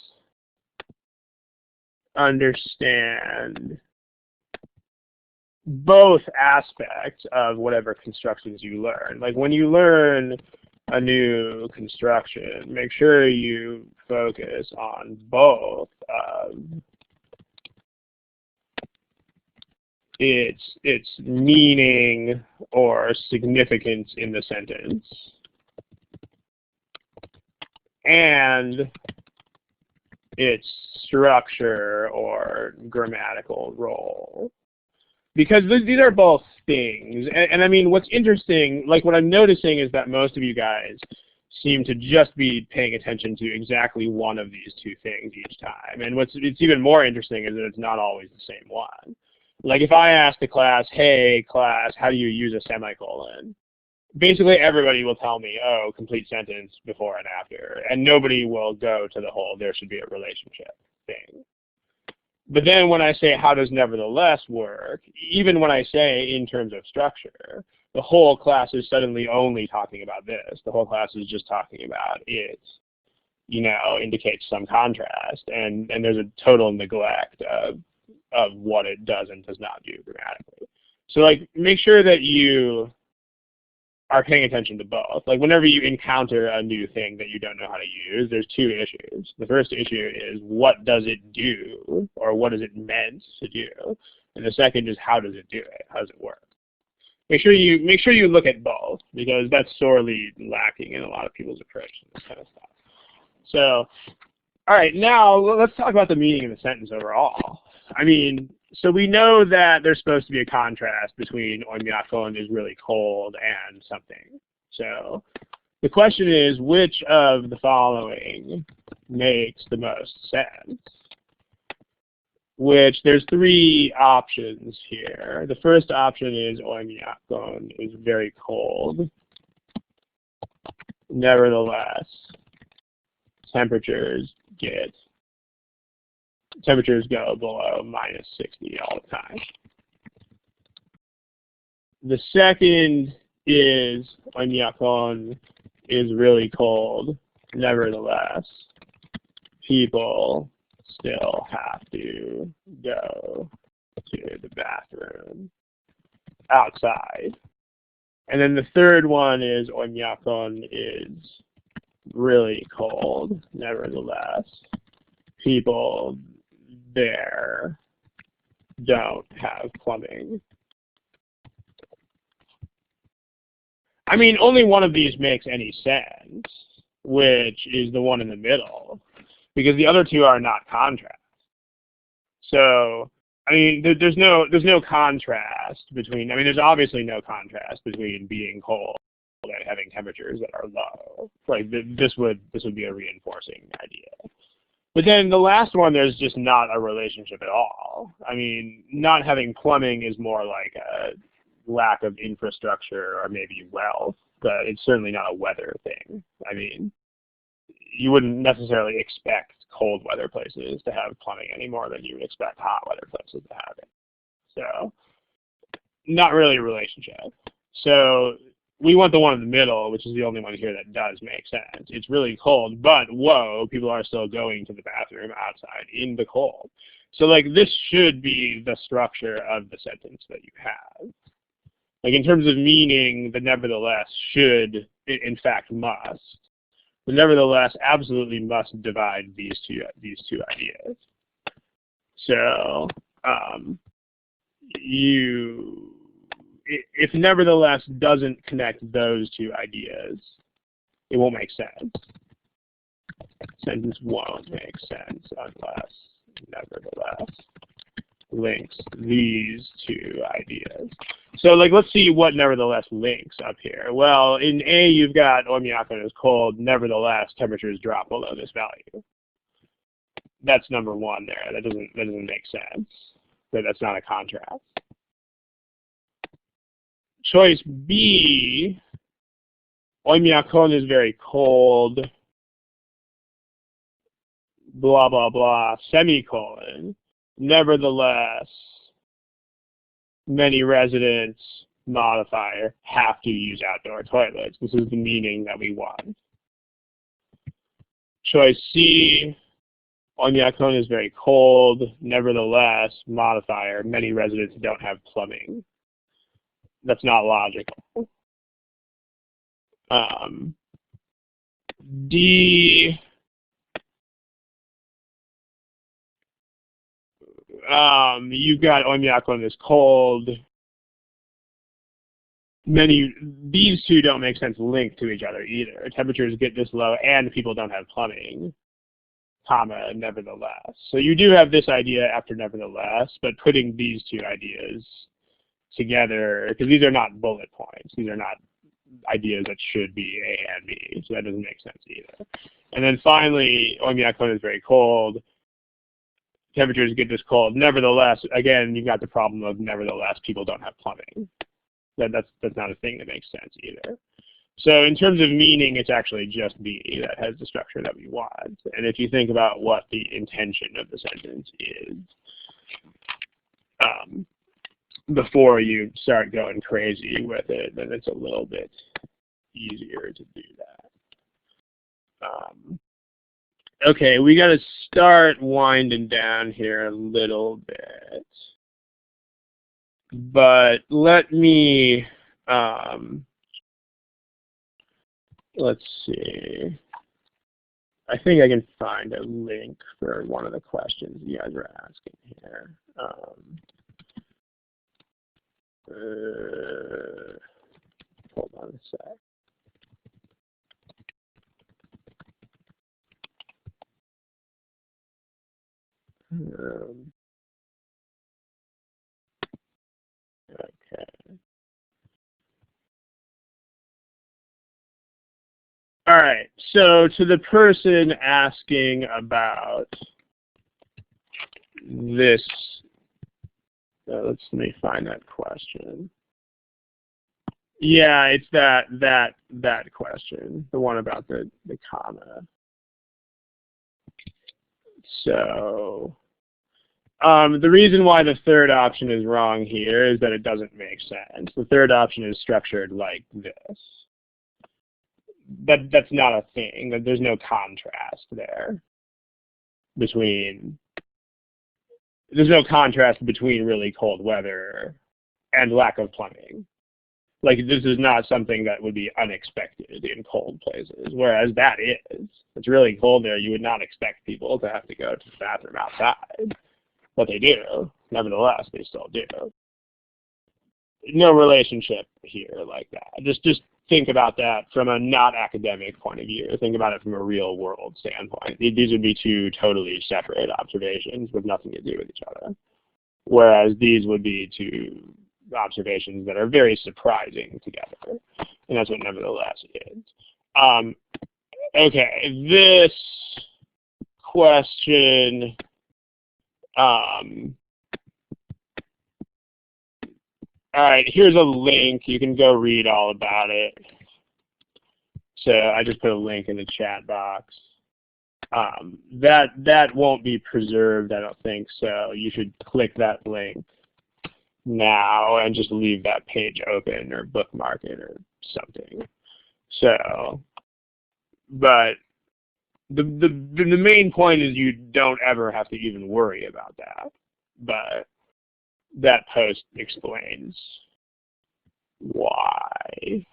A: understand both aspects of whatever constructions you learn. Like when you learn a new construction, make sure you focus on both its meaning or significance in the sentence, and its structure or grammatical role. Because these are both things. And I mean, what's interesting, like what I'm noticing is that most of you guys seem to just be paying attention to exactly one of these two things each time. And it's even more interesting is that it's not always the same one. Like if I ask the class, hey class, how do you use a semicolon? Basically everybody will tell me, oh, complete sentence before and after. And nobody will go to the whole there should be a relationship thing. But then when I say how does nevertheless work, even when I say in terms of structure, the whole class is suddenly only talking about this. The whole class is just talking about it, indicates some contrast. And there's a total neglect of what it does and does not do grammatically. So like make sure that you are paying attention to both. Like whenever you encounter a new thing that you don't know how to use, there's two issues. The first issue is what does it do, or what is it meant to do? And the second is how does it do it? How does it work? Make sure you look at both, because that's sorely lacking in a lot of people's approach to this kind of stuff. So, all right, now let's talk about the meaning of the sentence overall. I mean, so we know that there's supposed to be a contrast between Oymyakon is really cold and something. So the question is, which of the following makes the most sense? Which there's three options here. The first option is Oymyakon is very cold. Nevertheless, temperatures go below -60 all the time. The second is Oymyakon is really cold. Nevertheless, people still have to go to the bathroom outside. And then the third one is Oymyakon is really cold. Nevertheless, people there don't have plumbing. I mean, only one of these makes any sense, which is the one in the middle, because the other two are not contrast. So, I mean, there's no contrast between, I mean, there's obviously no contrast between being cold and having temperatures that are low. Like, this would be a reinforcing idea. But then the last one, there's just not a relationship at all. I mean, not having plumbing is more like a lack of infrastructure or maybe wealth, but it's certainly not a weather thing. I mean, you wouldn't necessarily expect cold weather places to have plumbing any more than you would expect hot weather places to have it. So, not really a relationship. So, we want the one in the middle, which is the only one here that does make sense. It's really cold, but whoa, people are still going to the bathroom outside in the cold. So like this should be the structure of the sentence that you have. Like in terms of meaning, the nevertheless should, in fact must. The nevertheless absolutely must divide these two ideas. So if nevertheless doesn't connect those two ideas, it won't make sense. Sentence won't make sense unless nevertheless links these two ideas. So like let's see what nevertheless links up here. Well, in A you've got Oymyakon is cold, nevertheless temperatures drop below this value. That's number one there. That doesn't make sense. So that's not a contrast. Choice B, Oymyakon is very cold, blah, blah, blah, semicolon. Nevertheless, many residents, modifier, have to use outdoor toilets. This is the meaning that we want. Choice C, Oymyakon is very cold, nevertheless, modifier, many residents don't have plumbing. That's not logical. D, you've got Oymyakon is cold, these two don't make sense linked to each other either. Temperatures get this low and people don't have plumbing, comma, nevertheless. So you do have this idea after nevertheless, but putting these two ideas together, because these are not bullet points. These are not ideas that should be A and B, so that doesn't make sense either. And then finally, Oymyakon is very cold. Temperatures get this cold. Nevertheless, again, you've got the problem of nevertheless, people don't have plumbing. That's not a thing that makes sense either. So in terms of meaning, it's actually just B that has the structure that we want. And if you think about what the intention of the sentence is, before you start going crazy with it, then it's a little bit easier to do that. Okay, we got to start winding down here a little bit. But let me, let's see. I think I can find a link for one of the questions you guys were asking here. Hold on a sec. Okay. All right, so to the person asking about this, let me find that question. Yeah, it's that question, the one about the comma. So the reason why the third option is wrong here is that it doesn't make sense. The third option is structured like this. That's not a thing. There's no contrast there between. There's no contrast between really cold weather and lack of plumbing. Like, this is not something that would be unexpected in cold places, whereas that is. It's really cold there. You would not expect people to have to go to the bathroom outside, but they do. Nevertheless, they still do. No relationship here like that. Just think about that from a not academic point of view. Think about it from a real world standpoint. These would be two totally separate observations with nothing to do with each other. Whereas these would be two observations that are very surprising together. And that's what nevertheless is. Okay, this question, all right, here's a link. You can go read all about it. So I just put a link in the chat box. That won't be preserved, I don't think, so you should click that link now and just leave that page open or bookmark it or something. So, but the main point is you don't ever have to even worry about that. But that post explains why.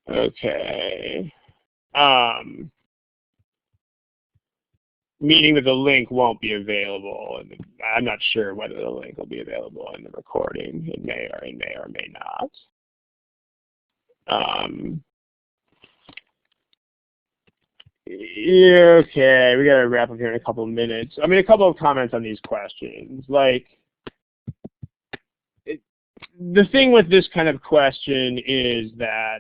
A: Okay. Meaning that the link won't be available. And I'm not sure whether the link will be available in the recording. It may or may not. Yeah, okay, we gotta wrap up here in a couple of minutes. I mean, a couple of comments on these questions. Like, the thing with this kind of question is that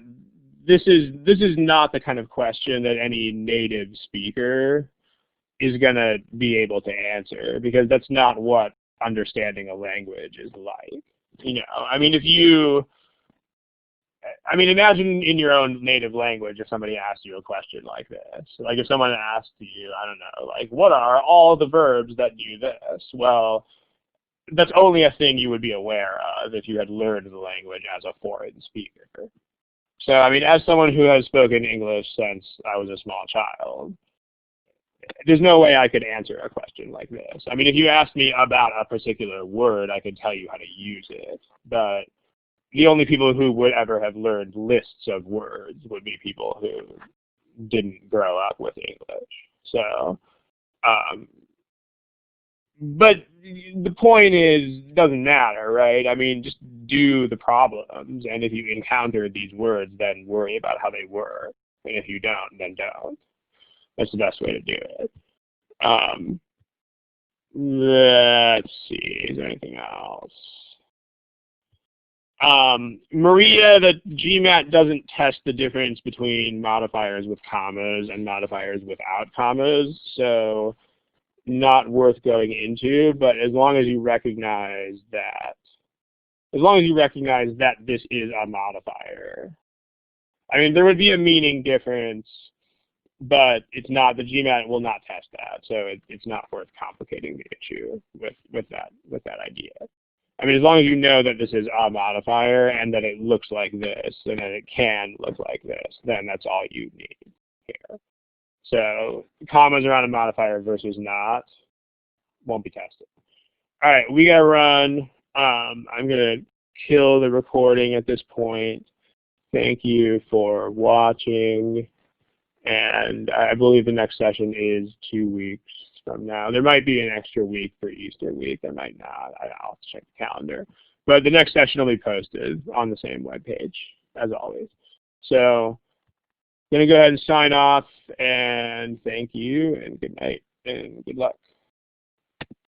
A: this is not the kind of question that any native speaker is gonna be able to answer, because that's not what understanding a language is like. You know, I mean, imagine in your own native language if somebody asked you a question like this. Like if someone asked you, I don't know, like, what are all the verbs that do this? Well, that's only a thing you would be aware of if you had learned the language as a foreign speaker. So, I mean, as someone who has spoken English since I was a small child, there's no way I could answer a question like this. I mean, if you asked me about a particular word, I could tell you how to use it. But the only people who would ever have learned lists of words would be people who didn't grow up with English. So, but the point is, it doesn't matter, right? I mean, just do the problems, and if you encounter these words, then worry about how they work. And if you don't, then don't. That's the best way to do it. Let's see, is there anything else? Maria, the GMAT doesn't test the difference between modifiers with commas and modifiers without commas, so not worth going into, but as long as you recognize that, this is a modifier. I mean, there would be a meaning difference, but it's not, the GMAT will not test that, so it's not worth complicating the issue with that idea. I mean, as long as you know that this is a modifier and that it looks like this and that it can look like this, then that's all you need here. So commas around a modifier versus not won't be tested. All right, we got to run. I'm going to kill the recording at this point. Thank you for watching. And I believe the next session is 2 weeks from now. There might be an extra week for Easter week. There might not. I'll have to check the calendar. But the next session will be posted on the same webpage, as always. So I'm going to go ahead and sign off. And thank you, and good night, and good luck.